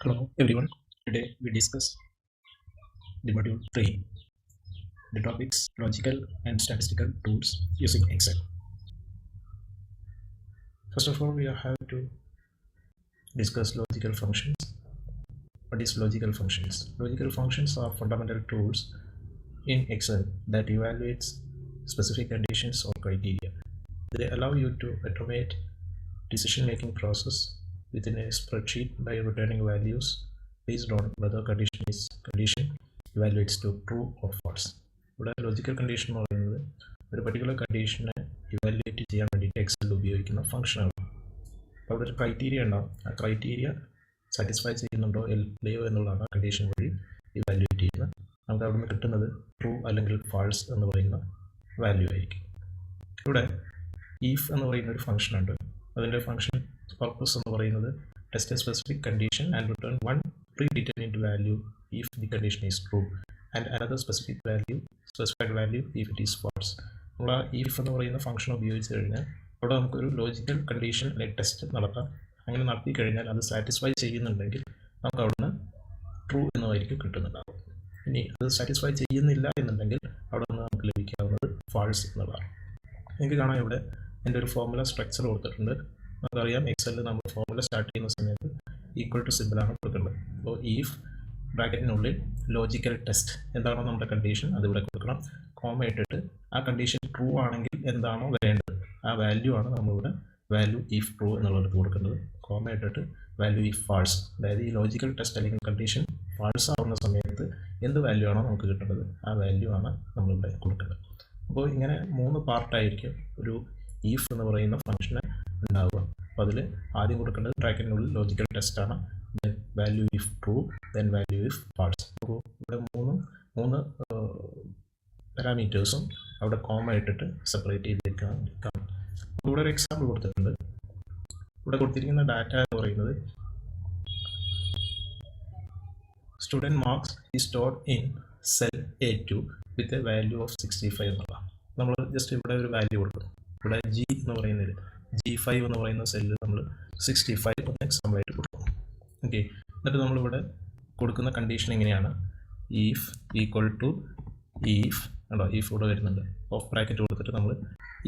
Hello everyone. Today we discuss the module 3, the topics logical and statistical tools using Excel. First of all, we have to discuss logical functions. What is logical functions? Logical functions are fundamental tools in Excel that evaluates specific conditions or criteria. They allow you to automate decision-making process within a spreadsheet by returning values based on whether condition evaluates to true or false. ഇവിടെ logical condition എന്ന് പറയുന്നത് ഒരു particular കണ്ടീഷനെ evaluate ചെയ്യാൻ വേണ്ടിയിട്ട് Excel ഉപയോഗിക്കുന്ന ഫംഗ്ഷനാണ്. അപ്പോൾ അവിടെ ഒരു ക്രൈറ്റീരിയ ഉണ്ടാവും. ആ ക്രൈറ്റീരിയ സാറ്റിസ്ഫൈ ചെയ്യുന്നുണ്ടോ ഇല്ലയോ എന്നുള്ളതാണ് ആ കണ്ടീഷൻ വഴി ഇവാലുവേറ്റ് ചെയ്യുന്നത്. നമുക്ക് അവിടെ നിന്ന് കിട്ടുന്നത് ട്രൂ അല്ലെങ്കിൽ ഫാൾസ് എന്ന് പറയുന്ന വാല്യൂ ആയിരിക്കും. ഇവിടെ ഈഫ് എന്ന് പറയുന്ന ഒരു ഫംഗ്ഷൻ ഉണ്ട്. അതിൻ്റെ ഫംഗ്ഷൻ പർപ്പസ് എന്ന് പറയുന്നത് test A specific condition and return one predetermined value if the condition is true and another specified value if it is false. നമ്മൾ if എന്ന് പറയുന്ന ഫംഗ്ഷൻ ഉപയോഗിച്ച് കഴിഞ്ഞാൽ അവിടെ നമുക്കൊരു ലോജിക്കൽ കണ്ടീഷൻ അല്ലെങ്കിൽ ടെസ്റ്റ് നടത്താം. അങ്ങനെ നടത്തി കഴിഞ്ഞാൽ അത് സാറ്റിസ്ഫൈ ചെയ്യുന്നുണ്ടെങ്കിൽ നമുക്ക് അവിടുന്ന് ട്രൂ എന്നതായിരിക്കും കിട്ടുന്നുണ്ടാവും. ഇനി അത് സാറ്റിസ്ഫൈ ചെയ്യുന്നില്ല എന്നുണ്ടെങ്കിൽ അവിടെ നിന്ന് നമുക്ക് ലഭിക്കാവുന്നത് ഫാൾസ് എന്നതാണ്. എനിക്ക് കാണാം ഇവിടെ എൻ്റെ ഒരു ഫോർമുല സ്ട്രക്ചർ കൊടുത്തിട്ടുണ്ട്. നമുക്കറിയാം എക്സലിൽ നമ്മൾ ഫോർമുല സ്റ്റാർട്ട് ചെയ്യുന്ന സമയത്ത് ഈക്വൽ ടു സിമ്പിളാണ് കൊടുക്കേണ്ടത്. അപ്പോൾ ഈഫ് ബ്രാക്കറ്റിനുള്ളിൽ ലോജിക്കൽ ടെസ്റ്റ് എന്താണോ നമ്മുടെ കണ്ടീഷൻ അതിവിടെ കൊടുക്കണം. കോമ ഇട്ടിട്ട് ആ കണ്ടീഷൻ ട്രൂ ആണെങ്കിൽ എന്താണോ വേണ്ടത് ആ വാല്യൂ ആണ് നമ്മളിവിടെ വാല്യൂ ഈഫ് ട്രൂ എന്നുള്ളത് കൊടുക്കേണ്ടത്. കോമ ഇട്ടിട്ട് വാല്യൂ ഈഫ് ഫാൾസ്, അതായത് ഈ ലോജിക്കൽ ടെസ്റ്റ് അല്ലെങ്കിൽ കണ്ടീഷൻ ഫാൾസ് ആവുന്ന സമയത്ത് എന്ത് വാല്യൂ ആണോ നമുക്ക് കിട്ടേണ്ടത് ആ വാല്യൂ ആണ് നമ്മളിവിടെ കൊടുക്കേണ്ടത്. അപ്പോൾ ഇങ്ങനെ 3 പാർട്ടായിരിക്കും ഒരു ഈഫ് എന്ന് പറയുന്ന ഫംഗ്ഷന് ഉണ്ടാവുക. അപ്പോൾ അതിൽ ആദ്യം കൊടുക്കേണ്ടത് ബ്രാക്കറ്റിനുള്ളിൽ ലോജിക്കൽ ടെസ്റ്റാണ്, then value if true, then value if false. അപ്പോൾ ഇവിടെ മൂന്ന് പാരാമീറ്റേഴ്സും അവിടെ കോമ ഇട്ടിട്ട് സെപ്പറേറ്റ് ചെയ്തിരിക്കണം. ഇവിടെ ഒരു എക്സാമ്പിൾ കൊടുത്തിട്ടുണ്ട്. ഇവിടെ കൊടുത്തിരിക്കുന്ന ഡാറ്റ എന്ന് പറയുന്നത് student marks is stored in cell A2 with a value of 65 എന്നുള്ള നമ്മൾ ജസ്റ്റ് ഇവിടെ ഒരു വാല്യൂ കൊടുക്കും. ഇവിടെ G എന്ന് പറയുന്നത് G5 എന്ന് പറയുന്ന സെല്ലിൽ നമ്മൾ 65 എന്ന് എക്സാമ്പിളായിട്ട് കൊടുക്കും. ഓക്കെ, എന്നിട്ട് നമ്മളിവിടെ കൊടുക്കുന്ന കണ്ടീഷൻ എങ്ങനെയാണ്? ഈഫ് ഈക്വൽ ടു ഈഫ് ഉണ്ടോ, ഈഫ് ഇവിടെ വരുന്നുണ്ട്. ഓഫ് ബ്രാക്കറ്റ് കൊടുത്തിട്ട് നമ്മൾ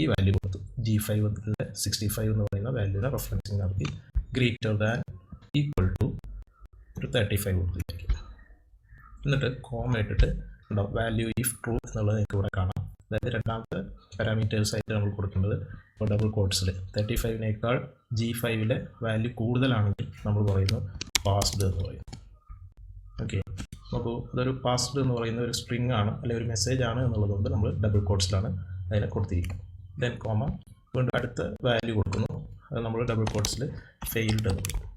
ഈ വാല്യൂ കൊടുത്തു. G5 65 എന്ന് പറയുന്ന വാല്യൂനെ റെഫറൻസിങ് നടത്തി ഗ്രേറ്റർ ദാൻ ഈക്വൽ ടു ഒരു 35 കൊടുത്തിരിക്കും. എന്നിട്ട് കോമ ഇട്ടിട്ട് ഉണ്ടോ വാല്യൂ ഈഫ് ട്രൂ എന്നുള്ളത് നിങ്ങൾക്ക് ഇവിടെ കാണാം. അതായത് രണ്ടാമത്തെ പാരാമീറ്റേഴ്സായിട്ട് നമ്മൾ കൊടുക്കേണ്ടത് ഇപ്പോൾ ഡബിൾ കോട്ട്സിൽ 35നേക്കാൾ G5ലെ വാല്യൂ കൂടുതലാണെങ്കിൽ നമ്മൾ പറയുന്നത് പാസ്ഡ് എന്ന് പറയും. ഓക്കെ, നമുക്ക് അതൊരു പാസ്ഡ് എന്ന് പറയുന്ന ഒരു സ്ട്രിങ് ആണ് അല്ലെങ്കിൽ ഒരു മെസ്സേജ് ആണ് എന്നുള്ളതുകൊണ്ട് നമ്മൾ ഡബിൾ കോട്ട്സിലാണ് അതിനെ കൊടുത്തിരിക്കുന്നത്. ദെൻ കോമ വീണ്ടും അടുത്ത വാല്യൂ കൊടുക്കുന്നു. അത് നമ്മൾ ഡബിൾ കോട്ട്സിൽ ഫെയിൽഡ് എന്ന് കൊടുക്കും.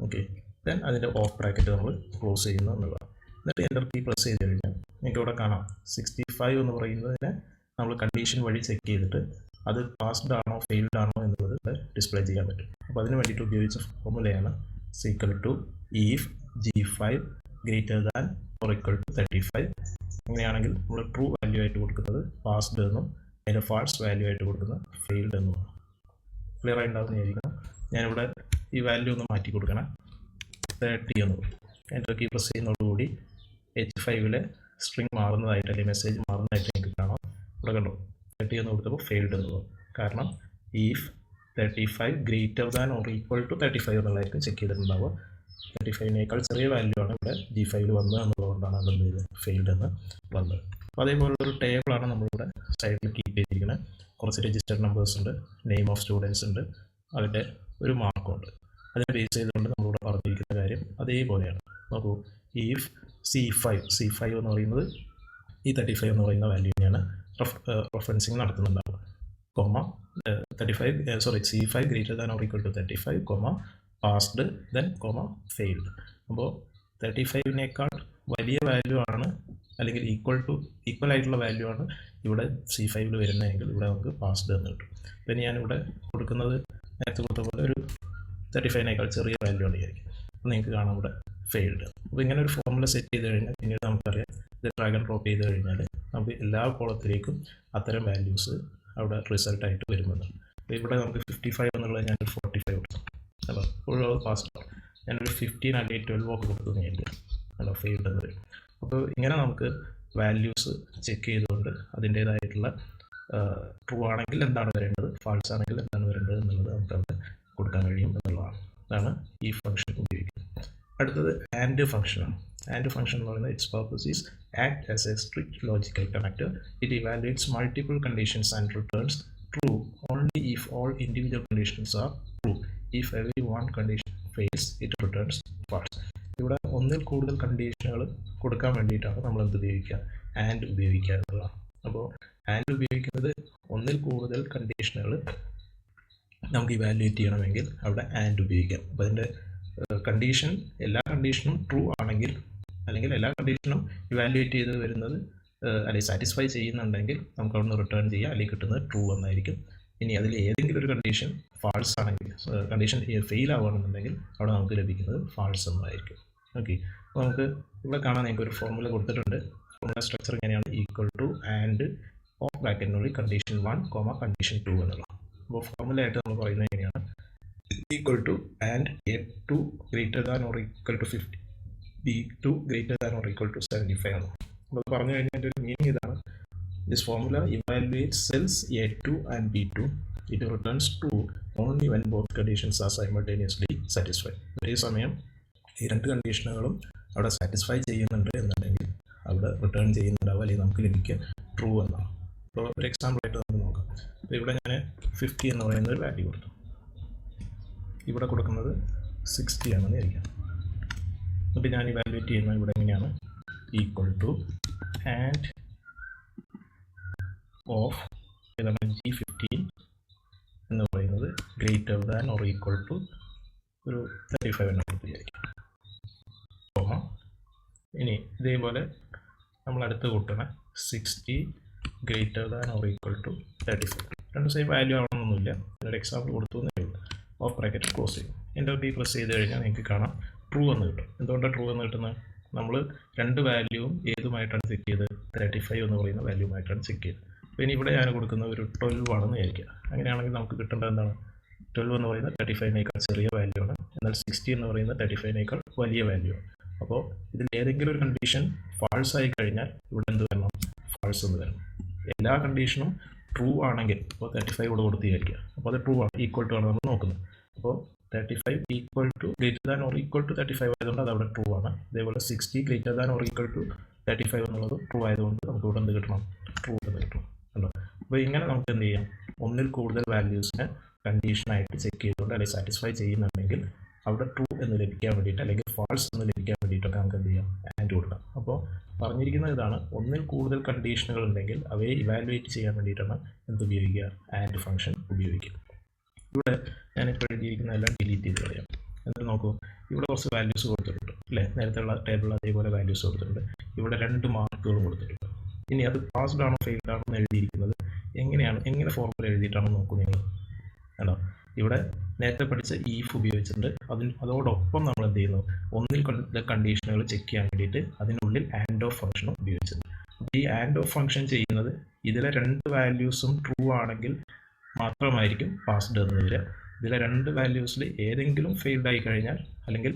ഓക്കെ, ദെൻ അതിൻ്റെ ഓഫ് ബ്രാക്കറ്റ് നമ്മൾ ക്ലോസ് ചെയ്യുന്നു എന്നുള്ളതാണ്. എന്നിട്ട് എൻ്റർ കീ പ്രസ് ചെയ്ത് കഴിഞ്ഞാൽ നിങ്ങൾക്ക് ഇവിടെ കാണാം 65 എന്ന് പറയുന്നതിനെ നമ്മൾ കണ്ടീഷൻ വഴി ചെക്ക് ചെയ്തിട്ട് അത് പാസ്ഡ് ആണോ ഫെയിൽഡ് ആണോ എന്നുള്ളത് ഡിസ്പ്ലേ ചെയ്യാൻ പറ്റും. അപ്പോൾ അതിന് വേണ്ടിയിട്ട് ഉപയോഗിച്ച ഫോർമുലയാണ് equal to if G5 greater than or equal to 35. അങ്ങനെയാണെങ്കിൽ നമ്മൾ ട്രൂ വാല്യൂ ആയിട്ട് കൊടുക്കുന്നത് പാസ്ഡ് എന്നും അതിൻ്റെ ഫാൾസ് വാല്യൂ ആയിട്ട് കൊടുക്കുന്നത് ഫെയിൽഡ് എന്നുമാണ്. ക്ലിയർ ആയി ഉണ്ടാകുന്നതായിരിക്കണം. ഞാനിവിടെ ഈ വാല്യൂ ഒന്ന് മാറ്റി കൊടുക്കണം. 30 എന്ന് കൊടുക്കും. എൻ്റർ കീ പ്രസ് ചെയ്യുന്നതോടുകൂടി H5ലെ സ്ട്രിങ് മാറുന്നതായിട്ട് അല്ലെങ്കിൽ മെസ്സേജ് മാറുന്നതായിട്ട് നിങ്ങൾക്ക് കാണാം. ഇവിടെ കണ്ടോ 30 എന്ന് കൊടുത്തപ്പോൾ ഫെയിൽഡ് എന്ന് പോകും. കാരണം if 35 greater than or equal to 35 എന്നുള്ളതായിരിക്കും ചെക്ക് ചെയ്തിട്ടുണ്ടാവുക. 35നേക്കാൾ ചെറിയ വാല്യൂ ആണ് ഇവിടെ G5ൽ വന്നത് എന്നുള്ളതുകൊണ്ടാണ് അത് ഫെയിൽഡ് എന്ന് വന്നത്. അപ്പോൾ അതേപോലുള്ളൊരു ടേബിളാണ് നമ്മളിവിടെ സൈഡിൽ കീപ്പ് ചെയ്തിരിക്കുന്നത്. കുറച്ച് രജിസ്റ്റർഡ് നമ്പേഴ്സ് ഉണ്ട്, നെയിം ഓഫ് സ്റ്റുഡൻസ് ഉണ്ട്, അതിൻ്റെ ഒരു മാർക്കുണ്ട്. അതിനെ ബേസ് ചെയ്തുകൊണ്ട് നമ്മളിവിടെ പറഞ്ഞിരിക്കുന്ന കാര്യം അതേപോലെയാണ്. നോക്കൂ, ഈഫ് C5 എന്ന് പറയുന്നത് ഈ 35 എന്ന് പറയുന്ന വാല്യൂവിനെയാണ് റെഫറൻസിങ് നടത്തുന്നുണ്ടാവുക. Comma C5 greater than or equal to 35 comma passed then comma failed. അപ്പോൾ 35നേക്കാൾ വലിയ വാല്യൂ ആണ് അല്ലെങ്കിൽ ഈക്വൽ ആയിട്ടുള്ള വാല്യൂ ആണ് ഇവിടെ C5ൽ വരുന്നതെങ്കിൽ ഇവിടെ നമുക്ക് പാസ്ഡ് എന്ന് കിട്ടും. പിന്നെ ഞാനിവിടെ കൊടുക്കുന്നത് നേരത്തെ കൊടുത്ത പോലെ ഒരു 35നേക്കാൾ ചെറിയ വാല്യൂ ആണ് വിചാരിക്കും. അപ്പോൾ നിങ്ങൾക്ക് കാണാം ഇവിടെ ഫെയിൽഡ്. അപ്പോൾ ഇങ്ങനെ ഒരു ഫോർമുല സെറ്റ് ചെയ്ത് കഴിഞ്ഞാൽ പിന്നീട് നമുക്കറിയാം ഇത് ഡ്രാഗ് ആൻഡ് ഡ്രോപ്പ് ചെയ്ത് കഴിഞ്ഞാൽ നമുക്ക് എല്ലാ കോളത്തിലേക്കും അത്തരം വാല്യൂസ് അവിടെ റിസൾട്ടായിട്ട് വരുമെന്നാണ്. അപ്പോൾ ഇവിടെ നമുക്ക് 55 എന്നുള്ളത് ഞാൻ 45 കൊടുക്കും. അപ്പോൾ ഫുൾ പാസ്ഡ് ആണ്. ഞാനൊരു 15 അല്ലെങ്കിൽ 12 ഒക്കെ കൊടുക്കുന്നതായിരിക്കും അല്ല ഫെയിൽഡ് എന്ന് പറയും. അപ്പോൾ ഇങ്ങനെ നമുക്ക് വാല്യൂസ് ചെക്ക് ചെയ്തുകൊണ്ട് അതിൻ്റേതായിട്ടുള്ള ട്രൂ ആണെങ്കിൽ എന്താണ് വരേണ്ടത്, ഫാൾസ് ആണെങ്കിൽ എന്താണ് വരേണ്ടത് എന്നുള്ളത് നമുക്ക് അവിടെ കൊടുക്കാൻ കഴിയും എന്നുള്ളതാണ്. അതാണ് ഈ ഫംഗ്ഷൻ ഉപയോഗിക്കുന്നത്. അടുത്തത് ആൻഡ് ഫംഗ്ഷനാണ്. ആൻഡ് ഫംഗ്ഷൻ എന്ന് പറയുന്നത് its purpose is act as a strict logical connector. It evaluates multiple conditions and returns true only if all individual conditions are true. If every one condition fails it returns false. ഇവിടെ ഒന്നിൽ കൂടുതൽ കണ്ടീഷനുകൾ കൊടുക്കാൻ വേണ്ടിയിട്ടാണ് നമ്മൾ എന്ത് ഉപയോഗിക്കുക, and ഉപയോഗിക്കുക എന്നുള്ളതാണ്. അപ്പോൾ ആൻഡ് ഉപയോഗിക്കുന്നത് ഒന്നിൽ കൂടുതൽ കണ്ടീഷനുകൾ നമുക്ക് ഇവാലുവേറ്റ് ചെയ്യണമെങ്കിൽ അവിടെ ആൻഡ് ഉപയോഗിക്കാം. അപ്പോൾ അതിൻ്റെ കണ്ടീഷൻ എല്ലാ കണ്ടീഷനും ട്രൂ ആണെങ്കിൽ അല്ലെങ്കിൽ എല്ലാ കണ്ടീഷനും ഇവാലുവേറ്റ് ചെയ്ത് വരുന്നത് അല്ലെങ്കിൽ സാറ്റിസ്ഫൈ ചെയ്യുന്നുണ്ടെങ്കിൽ നമുക്ക് അവിടെ നിന്ന് റിട്ടേൺ ചെയ്യുക, അല്ലെങ്കിൽ കിട്ടുന്നത് ട്രൂ എന്നായിരിക്കും. ഇനി അതിൽ ഏതെങ്കിലും ഒരു കണ്ടീഷൻ ഫാൾസ് ആണെങ്കിൽ, കണ്ടീഷൻ ഫെയിൽ ആവുകയാണെന്നുണ്ടെങ്കിൽ അവിടെ നമുക്ക് ലഭിക്കുന്നത് ഫാൾസ് എന്നായിരിക്കും. ഓക്കെ, അപ്പോൾ നമുക്ക് ഇവിടെ കാണാൻ നിങ്ങൾക്ക് ഒരു ഫോർമുല കൊടുത്തിട്ടുണ്ട്. ഫോർമുല സ്ട്രക്ചർ ഇങ്ങനെയാണ്: ഈക്വൽ ടു ആൻഡ് ഓഫ് ബ്രാക്കറ്റിനുള്ളിൽ കണ്ടീഷൻ 1, കണ്ടീഷൻ 2 എന്നുള്ളത്. അപ്പോൾ ഫോർമുല ആയിട്ട് നമ്മൾ പറയുന്നത് എങ്ങനെയാണ്: equal to and A2 greater than or equal to 50, B2 greater than or equal to 75 ആണ്. അപ്പോൾ പറഞ്ഞു കഴിഞ്ഞാൽ എൻ്റെ ഒരു മീനിങ് ഇതാണ്: this formula evaluates cells A2 and B2. It returns true only when both conditions are simultaneously satisfied. ഒരേ സമയം ഈ രണ്ട് കണ്ടീഷനുകളും അവിടെ സാറ്റിസ്ഫൈ ചെയ്യുന്നുണ്ട് എന്നുണ്ടെങ്കിൽ അവിടെ റിട്ടേൺ ചെയ്യുന്നുണ്ടാവും, അല്ലെങ്കിൽ നമുക്ക് ലഭിക്കുക ട്രൂ എന്നാണ്. അപ്പോൾ ഒരു എക്സാമ്പിൾ ആയിട്ട് നമുക്ക് നോക്കാം. അപ്പോൾ ഇവിടെ ഞാൻ 50 എന്ന് പറയുന്ന ഒരു വാല്യൂ കൊടുത്തു, ഇവിടെ കൊടുക്കുന്നത് 60 ആണെന്ന് വിചാരിക്കാം. അപ്പോൾ ഞാൻ ഇവാലുവേറ്റ് ചെയ്യുന്നത് ഇവിടെ എങ്ങനെയാണ്: ഈക്വൽ ടു ആൻഡ് ഓഫ് ഏതാണ് G15 എന്ന് പറയുന്നത് greater than or equal to ഒരു 35 എന്ന് കൊടുത്ത് വിചാരിക്കാം. ഇനി ഇതേപോലെ നമ്മൾ അടുത്ത് കൂട്ടണ 60 greater than or equal to 35. രണ്ട് സെയിം വാല്യൂ ആവണമെന്നൊന്നുമില്ല, ഒരു എക്സാമ്പിൾ കൊടുത്തു എന്നേ ഉള്ളൂ. ഓഫ് ബ്രാക്കറ്റ് ക്ലോസ് ചെയ്യും. എൻ്റെ കീ പ്രസ് ചെയ്ത് കഴിഞ്ഞാൽ നിങ്ങൾക്ക് കാണാം ട്രൂ എന്ന് കിട്ടും. എന്തുകൊണ്ടാണ് ട്രൂ എന്ന് കിട്ടുന്നത്? നമ്മൾ രണ്ട് വാല്യൂവും ഏതുമായിട്ടാണ് ചെക്ക് ചെയ്തത്? 35 എന്ന് പറയുന്ന വാല്യൂമായിട്ടാണ് ചെക്ക് ചെയ്തത്. അപ്പോൾ ഇനി ഇവിടെ ഞാൻ കൊടുക്കുന്നത് ഒരു 12 ആണെന്ന് വിചാരിക്കുക. അങ്ങനെയാണെങ്കിൽ നമുക്ക് കിട്ടേണ്ടത് എന്താണ്? 12 എന്ന് പറയുന്നത് 35നേക്കാൾ ചെറിയ വാല്യൂ ആണ്, എന്നാൽ 60 എന്ന് പറയുന്നത് 35നേക്കാൾ വലിയ വാല്യൂ ആണ്. അപ്പോൾ ഇതിൽ ഏതെങ്കിലും ഒരു കണ്ടീഷൻ ഫാൾസ് ആയി കഴിഞ്ഞാൽ ഇവിടെ എന്ത് വരണം? ഫാൾസ് എന്ന് വരണം. എല്ലാ കണ്ടീഷനും ട്രൂ ആണെങ്കിൽ അപ്പോൾ 35 ഇവിടെ കൊടുത്ത് വിചാരിക്കുക. അപ്പോൾ അത് ട്രൂ ആണ്, ഈക്വൽ ടു ആണ് നമ്മൾ നോക്കുന്നത്. അപ്പോൾ 35 equal to greater than or equal to 35 ആയതുകൊണ്ട് അത് അവിടെ ട്രൂ ആണ്. അതേപോലെ 60 greater than or equal to 35 എന്നുള്ളത് ട്രൂ ആയതുകൊണ്ട് നമുക്ക് ഇവിടെ എന്ത് കിട്ടണം? ട്രൂ എന്ന് കിട്ടണം. കണ്ടോ? അപ്പോൾ ഇങ്ങനെ നമുക്ക് എന്ത് ചെയ്യാം? ഒന്നിൽ കൂടുതൽ വാല്യൂസിനെ കണ്ടീഷനായിട്ട് ചെക്ക് ചെയ്തുകൊണ്ട് അല്ലെങ്കിൽ സാറ്റിസ്ഫൈ ചെയ്യുന്നുണ്ടെങ്കിൽ അവിടെ ട്രൂ എന്ന് ലഭിക്കാൻ വേണ്ടിയിട്ട് അല്ലെങ്കിൽ ഫാൾസ് എന്ന് ലഭിക്കാൻ വേണ്ടിയിട്ടൊക്കെ നമുക്ക് എന്ത് ചെയ്യാം? ആൻഡ് കൊടുക്കാം. അപ്പോൾ പറഞ്ഞിരിക്കുന്ന ഇതാണ്: ഒന്നിൽ കൂടുതൽ കണ്ടീഷനുകൾ ഉണ്ടെങ്കിൽ അവയെ ഇവാലുവേറ്റ് ചെയ്യാൻ വേണ്ടിയിട്ടാണ് എന്ത് ഉപയോഗിക്കുക? ആൻഡ് ഫംഗ്ഷൻ ഉപയോഗിക്കുക. ഇവിടെ ഞാനിപ്പോൾ എഴുതിയിരിക്കുന്നതെല്ലാം ഡിലീറ്റ് ചെയ്ത് കളയാം. എന്നിട്ട് നോക്കൂ, ഇവിടെ കുറച്ച് വാല്യൂസ് കൊടുത്തിട്ടുണ്ട് അല്ലേ? നേരത്തെയുള്ള ടേബിളിൽ അതേപോലെ വാല്യൂസ് കൊടുത്തിട്ടുണ്ട്. ഇവിടെ 2 മാർക്കുകളും കൊടുത്തിട്ടുണ്ട്. ഇനി അത് പാസ്ഡ് ആണോ ഫെയിൽഡ് ആണോ എന്ന് എഴുതിയിരിക്കുന്നത് എങ്ങനെ ഫോർമുല എഴുതിയിട്ടാണോ നോക്കൂ നിങ്ങൾ. ആണോ? ഇവിടെ നേരത്തെ പഠിച്ച ഈഫ് ഉപയോഗിച്ചിട്ടുണ്ട്. അതോടൊപ്പം നമ്മൾ എന്ത് ചെയ്യുന്നു? ഒന്നിൽ കണ്ടീഷനുകൾ ചെക്ക് ചെയ്യാൻ വേണ്ടിയിട്ട് അതിനുള്ളിൽ ആൻഡ് ഓഫ് ഫംഗ്ഷനും ഉപയോഗിച്ചിട്ടുണ്ട്. ഈ ആൻഡ് ഓഫ് ഫംഗ്ഷൻ ചെയ്യുന്നത് ഇതിലെ 2 വാല്യൂസും ട്രൂ ആണെങ്കിൽ മാത്രമായിരിക്കും പാസ്ഡ് എന്ന് വരിക. ഇതിലെ 2 വാല്യൂസിൽ ഏതെങ്കിലും ഫെയിൽഡ് ആയി കഴിഞ്ഞാൽ, അല്ലെങ്കിൽ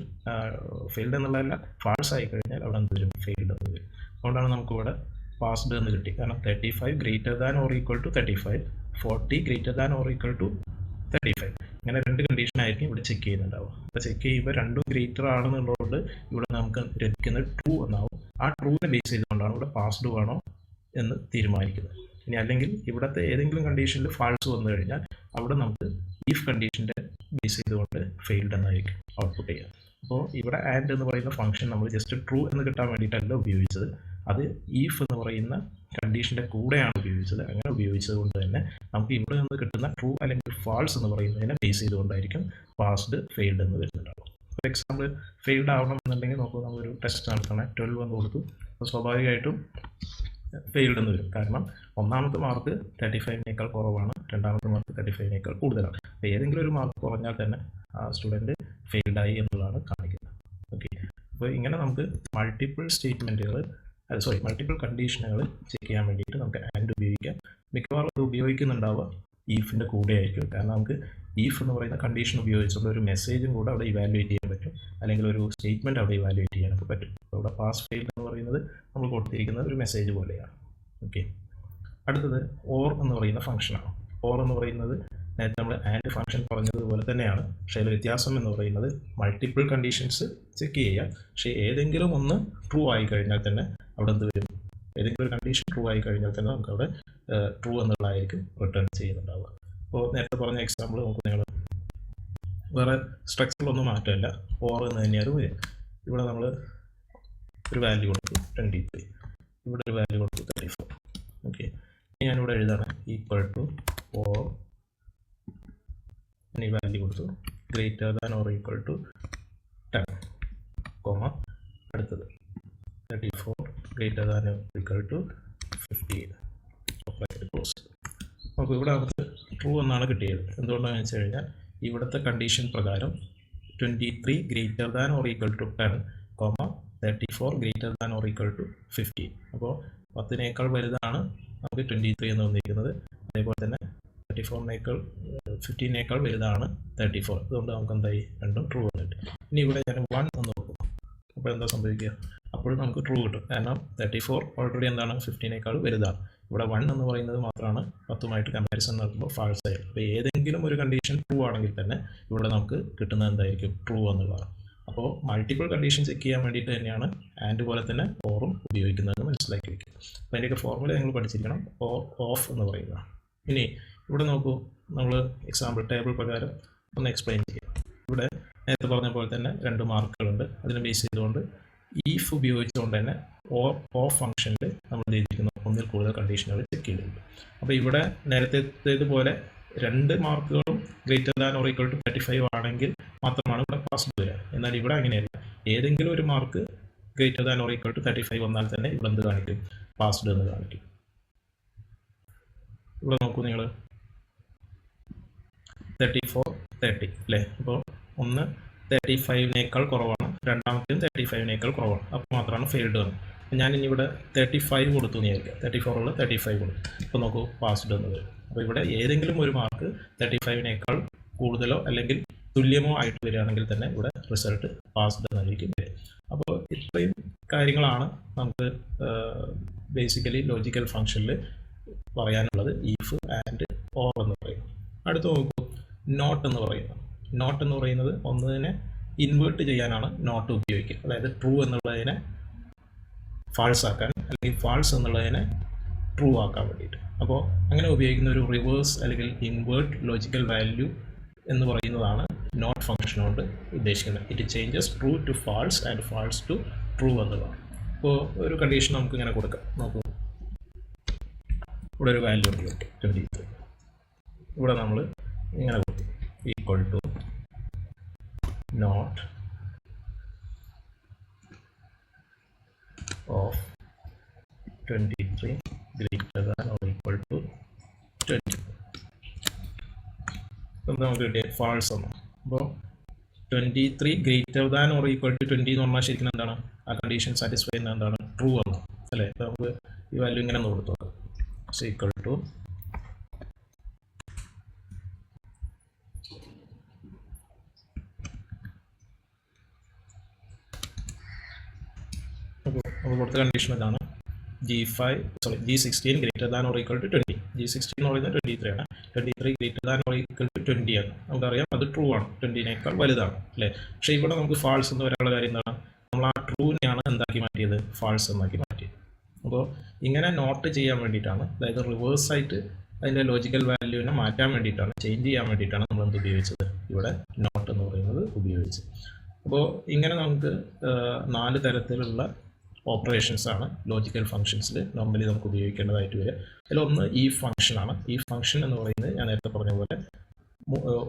ഫെയിൽഡ് എന്നുള്ളതല്ല ഫാൾസ് ആയി കഴിഞ്ഞാൽ അവിടെ എന്ത് വരും? ഫെയിൽഡ് എന്ന് വരും. അതുകൊണ്ടാണ് നമുക്കിവിടെ പാസ്ഡ് എന്ന് കിട്ടി. കാരണം 35 greater than or equal to 35, 40 greater than or equal to 35. ഇങ്ങനെ 2 കണ്ടീഷൻ ആയിരിക്കും ഇവിടെ ചെക്ക് ചെയ്യുന്നുണ്ടാവും. അപ്പോൾ ചെക്ക് ചെയ്യുമ്പോൾ 2 ഗ്രേറ്റർ ആണെന്നുള്ളതുകൊണ്ട് ഇവിടെ നമുക്ക് ലഭിക്കുന്നത് ട്രൂ എന്നാവും. ആ ട്രൂവിനെ ബേസ് ചെയ്തുകൊണ്ടാണ് ഇവിടെ പാസ്ഡ് ആണോ എന്ന് തീരുമാനിക്കുന്നത്. ഇനി അല്ലെങ്കിൽ ഇവിടുത്തെ ഏതെങ്കിലും കണ്ടീഷനിൽ ഫാൾസ് വന്നു കഴിഞ്ഞാൽ അവിടെ നമുക്ക് ഈഫ് കണ്ടീഷൻ്റെ ബേസ് ചെയ്തുകൊണ്ട് ഫെയിൽഡ് എന്നായിരിക്കും ഔട്ട്പുട്ട് ചെയ്യുക. അപ്പോൾ ഇവിടെ ആൻഡ് എന്ന് പറയുന്ന ഫംഗ്ഷൻ നമ്മൾ ജസ്റ്റ് ട്രൂ എന്ന് കിട്ടാൻ വേണ്ടിയിട്ടല്ല ഉപയോഗിച്ചത്, അത് ഈഫ് എന്ന് പറയുന്ന കണ്ടീഷൻ്റെ കൂടെയാണ് ഉപയോഗിച്ചത്. അങ്ങനെ ഉപയോഗിച്ചത് കൊണ്ട് തന്നെ നമുക്ക് ഇവിടെ നിന്ന് കിട്ടുന്ന ട്രൂ അല്ലെങ്കിൽ ഫാൾസ് എന്ന് പറയുന്നതിനെ ബേസ് ചെയ്തുകൊണ്ടായിരിക്കും പാസ്ഡ് ഫെയിൽഡ് എന്ന് വരുന്നുണ്ടാവും. ഫോർ എക്സാമ്പിൾ ഫെയിൽഡ് ആവണം എന്നുണ്ടെങ്കിൽ നമുക്ക് നമ്മളൊരു ടെസ്റ്റ് നടത്തണം. 12 എന്ന് കൊടുത്തു, അപ്പോൾ സ്വാഭാവികമായിട്ടും ഫെയിൽഡ് എന്ന് വരും. കാരണം ഒന്നാമത്തെ മാർക്ക് 35നേക്കാൾ കുറവാണ്, രണ്ടാമത്തെ മാർക്ക് 35നേക്കാൾ കൂടുതലാണ്. അപ്പോൾ ഏതെങ്കിലും ഒരു മാർക്ക് കുറഞ്ഞാൽ തന്നെ ആ സ്റ്റുഡൻറ്റ് ഫെയിൽഡായി എന്നുള്ളതാണ് കാണിക്കുന്നത്. ഓക്കെ, അപ്പോൾ ഇങ്ങനെ നമുക്ക് മൾട്ടിപ്പിൾ കണ്ടീഷനുകൾ ചെക്ക് ചെയ്യാൻ വേണ്ടിയിട്ട് നമുക്ക് ആൻഡ് ഉപയോഗിക്കാം. മിക്കവാറും അത് ഉപയോഗിക്കുന്നുണ്ടാവുക ഈഫിൻ്റെ കൂടെ ആയിരിക്കും. കാരണം നമുക്ക് ഈഫ് എന്ന് പറയുന്ന കണ്ടീഷൻ ഉപയോഗിച്ചുള്ള ഒരു മെസ്സേജും കൂടെ അവിടെ ഇവാലുവേറ്റ് ചെയ്യാൻ പറ്റും, അല്ലെങ്കിൽ ഒരു സ്റ്റേറ്റ്മെൻറ്റ് അവിടെ ഇവാലുവേറ്റ് ചെയ്യാനൊക്കെ പറ്റും. അപ്പോൾ അവിടെ പാസ് ഫെയിൽ എന്ന് പറയുന്നത് നമ്മൾ കൊടുത്തിരിക്കുന്ന ഒരു മെസ്സേജ് പോലെയാണ്. ഓക്കെ, അടുത്തത് ഓർ എന്ന് പറയുന്ന ഫംഗ്ഷനാണ്. ഓർ എന്ന് പറയുന്നത് നേരത്തെ നമ്മൾ ആൻഡ് ഫംഗ്ഷൻ പറഞ്ഞതുപോലെ തന്നെയാണ്, പക്ഷേ അതിൽ വ്യത്യാസം എന്ന് പറയുന്നത് മൾട്ടിപ്പിൾ കണ്ടീഷൻസ് ചെക്ക് ചെയ്യുക. പക്ഷേ ഏതെങ്കിലും ഒന്ന് ട്രൂ ആയി കഴിഞ്ഞാൽ തന്നെ അവിടെ എന്ത് വരും, ഏതെങ്കിലും ഒരു കണ്ടീഷൻ ട്രൂ ആയി കഴിഞ്ഞാൽ തന്നെ നമുക്ക് അവിടെ ട്രൂ എന്നുള്ളതായിരിക്കും റിട്ടേൺ ചെയ്യുന്നുണ്ടാവുക. അപ്പോൾ നേരത്തെ പറഞ്ഞ എക്സാമ്പിൾ നമുക്ക് നിങ്ങൾ വേറെ സ്ട്രക്ചറിലൊന്നും മാറ്റമില്ല, ഓർ എന്ന് തന്നെയാണ് വരും. ഇവിടെ നമ്മൾ ഒരു വാല്യൂ കൊടുത്തു 23, ഇവിടെ ഒരു വാല്യൂ കൊടുത്തു 34. ഓക്കെ, ഞാനിവിടെ എഴുതാണ് ഈക്വൽ ടു ഓർ, ഈ വാല്യൂ കൊടുത്തു greater than or equal to 10, അടുത്തത് 34 greater than or equal to 15. അപ്പോൾ ഇവിടെ നമുക്ക് ട്രൂ എന്നാണ് കിട്ടിയത്. എന്തുകൊണ്ടാണെന്ന് വെച്ച് കഴിഞ്ഞാൽ ഇവിടുത്തെ കണ്ടീഷൻ പ്രകാരം 23 greater than or equal to 10, 34 greater than or equal to 15. അപ്പോൾ 10നേക്കാൾ വലുതാണ് നമുക്ക് 23 എന്ന് വന്നിരിക്കുന്നത്. അതേപോലെ തന്നെ 15നേക്കാൾ വലുതാണ് 34. അതുകൊണ്ട് നമുക്ക് എന്തായി, രണ്ടും ട്രൂ വന്നിട്ട്. ഇനി ഇവിടെ ഞാൻ 1 എന്ന് നോക്കും, അപ്പോൾ എന്താ സംഭവിക്കുക, അപ്പോഴും നമുക്ക് ട്രൂ കിട്ടും. കാരണം 34 ഓൾറെഡി എന്താണ്, 15നേക്കാൾ വലുതാണ്. ഇവിടെ 1 എന്ന് പറയുന്നത് മാത്രമാണ് 10മായിട്ട് കമ്പാരിസൺ നടത്തുമ്പോൾ ഫാൾസ് ആയിരിക്കും. അപ്പോൾ ഏതെങ്കിലും ഒരു കണ്ടീഷൻ ട്രൂ ആണെങ്കിൽ തന്നെ ഇവിടെ നമുക്ക് കിട്ടുന്നത് എന്തായിരിക്കും, ട്രൂ എന്നുള്ളതാണ്. അപ്പോൾ മൾട്ടിപ്പിൾ കണ്ടീഷൻ ചെക്ക് ചെയ്യാൻ വേണ്ടിയിട്ട് തന്നെയാണ് ആൻഡ് പോലെ തന്നെ ഓറും ഉപയോഗിക്കുന്നതെന്ന് മനസ്സിലാക്കി വയ്ക്കുക. അപ്പോൾ അതിൻ്റെയൊക്കെ ഫോർമുല നിങ്ങൾ പഠിച്ചിരിക്കണം, ഓർ ഓഫ് എന്ന് പറയുക. ഇനി ഇവിടെ നോക്കൂ, നമ്മൾ എക്സാമ്പിൾ ടേബിൾ പ്രകാരം ഒന്ന് എക്സ്പ്ലെയിൻ ചെയ്യാം. ഇവിടെ നേരത്തെ പറഞ്ഞ പോലെ തന്നെ 2 മാർക്കുകളുണ്ട്. അതിനെ ബേസ് ചെയ്തുകൊണ്ട് ഈഫ് ഉപയോഗിച്ചുകൊണ്ട് തന്നെ ഓഫ് ഫംഗ്ഷനിൽ നമ്മൾ ചെയ്തിരിക്കുന്ന ഒന്നിൽ കൂടുതൽ കണ്ടീഷനുകൾ ചെക്ക് ചെയ്തിട്ടുണ്ട്. അപ്പോൾ ഇവിടെ നേരത്തേതുപോലെ 2 മാർക്കുകളും greater than or equal to 35 ആണെങ്കിൽ മാത്രമാണ് ഇവിടെ പാസ്ഡ് വരിക. എന്നാൽ ഇവിടെ അങ്ങനെയല്ല, ഏതെങ്കിലും ഒരു mark greater than or equal to 35 വന്നാൽ തന്നെ ഇവിടെ എന്ത് കാണിക്കും, പാസ്ഡ് എന്ന് കാണിക്കും. ഇവിടെ നോക്കൂ നിങ്ങൾ 34 30 അല്ലേ, അപ്പോൾ ഒന്ന് 35നേക്കാൾ കുറവാണ്, രണ്ടാമത്തേയും 35നേക്കാൾ കുറവാണ്, അപ്പോൾ മാത്രമാണ് ഫെയിൽഡ് വന്നത്. ഞാനിനി ഇവിടെ 35 കൊടുത്തു എന്ന് വിചാരിക്കുക, 34 35 കൊടുത്തു, അപ്പോൾ നോക്കൂ പാസ്ഡ് എന്ന് വരും. അപ്പോൾ ഇവിടെ ഏതെങ്കിലും ഒരു മാർക്ക് 35നേക്കാൾ കൂടുതലോ അല്ലെങ്കിൽ തുല്യമോ ആയിട്ട് വരികയാണെങ്കിൽ തന്നെ ഇവിടെ റിസൾട്ട് പാസ്ഡ് എന്നായിരിക്കും വരും. അപ്പോൾ ഇത്രയും കാര്യങ്ങളാണ് നമുക്ക് ബേസിക്കലി ലോജിക്കൽ ഫംഗ്ഷനിൽ പറയാനുള്ളത്, ഈഫ് ആൻഡ് ഓർ എന്ന് പറയുന്നത്. അടുത്ത് നോക്കൂ, നോട്ട് എന്ന് പറയുന്നത്. നോട്ട് എന്ന് പറയുന്നത് ഒന്നതിനെ ഇൻവേർട്ട് ചെയ്യാനാണ് നോട്ട് ഉപയോഗിക്കുക. അതായത് ട്രൂ എന്നുള്ളതിനെ ഫാൾസ് ആക്കാൻ, അല്ലെങ്കിൽ ഫാൾസ് എന്നുള്ളതിനെ ട്രൂ ആക്കാൻ വേണ്ടിയിട്ട്. അപ്പോൾ അങ്ങനെ ഉപയോഗിക്കുന്ന ഒരു റിവേഴ്സ് അല്ലെങ്കിൽ ഇൻവേർട്ട് ലോജിക്കൽ വാല്യൂ എന്ന് പറയുന്നതാണ് നോട്ട് ഫംഗ്ഷൻ കൊണ്ട് ഉദ്ദേശിക്കുന്നത്. It changes true to false and false to true എന്നുള്ളതാണ്. അപ്പോൾ ഒരു കണ്ടീഷൻ നമുക്ക് ഇങ്ങനെ കൊടുക്കാം. നോക്കൂ, ഇവിടെ ഒരു വാല്യൂ ഉണ്ട് 23. ഇവിടെ നമ്മൾ ഇങ്ങനെ കൊടുക്കും equal to not of 23 greater than or equal to 20. നമുക്ക് കിട്ടിയ ഫാൾസ് ആണ്. അപ്പോൾ 23 greater than or equal to 20 എന്ന് പറഞ്ഞാൽ ശരിക്കും എന്താണ്, ആ കണ്ടീഷൻ സാറ്റിസ്ഫൈ ചെയ്യുന്ന എന്താണ്, ട്രൂ ആണ് അല്ലേ. അപ്പോൾ നമുക്ക് ഈ വാല്യൂ ഇങ്ങനെ ഒന്ന് കൊടുത്തു നോക്കാം, ഈക്വൽ ടു അപ്പോൾ കൊടുത്ത കണ്ടീഷൻ ഇതാണ്, G16 greater than or equal to 20. G16 എന്ന് പറയുന്നത് 23 ആണ്, 23 greater than or equal to 20 ആണ്. നമുക്കറിയാം അത് ട്രൂ ആണ്, 20നേക്കാൾ വലുതാണ് അല്ലേ. പക്ഷേ ഇവിടെ നമുക്ക് ഫാൾസ് എന്ന് പറയാനുള്ള കാര്യം എന്താണ്, നമ്മൾ ആ ട്രൂവിനെയാണ് എന്താക്കി മാറ്റിയത്, ഫാൾസ് എന്നാക്കി മാറ്റിയത്. അപ്പോൾ ഇങ്ങനെ നോട്ട് ചെയ്യാൻ വേണ്ടിയിട്ടാണ്, അതായത് റിവേഴ്സായിട്ട് അതിൻ്റെ ലോജിക്കൽ വാല്യൂവിനെ മാറ്റാൻ വേണ്ടിയിട്ടാണ്, ചേഞ്ച് ചെയ്യാൻ വേണ്ടിയിട്ടാണ് നമ്മൾ എന്ത് ഉപയോഗിച്ചത്, ഇവിടെ നോട്ട് എന്ന് പറയുന്നത് ഉപയോഗിച്ചത്. അപ്പോൾ ഇങ്ങനെ നമുക്ക് 4 തരത്തിലുള്ള ഓപ്പറേഷൻസ് ആണ് ലോജിക്കൽ ഫംഗ്ഷൻസിൽ നോർമലി നമുക്ക് ഉപയോഗിക്കേണ്ടതായിട്ട് വരിക. അതിലൊന്ന് ഈ ഫംഗ്ഷനാണ്. ഈ ഫംഗ്ഷൻ എന്ന് പറയുന്നത് ഞാൻ നേരത്തെ പറഞ്ഞ പോലെ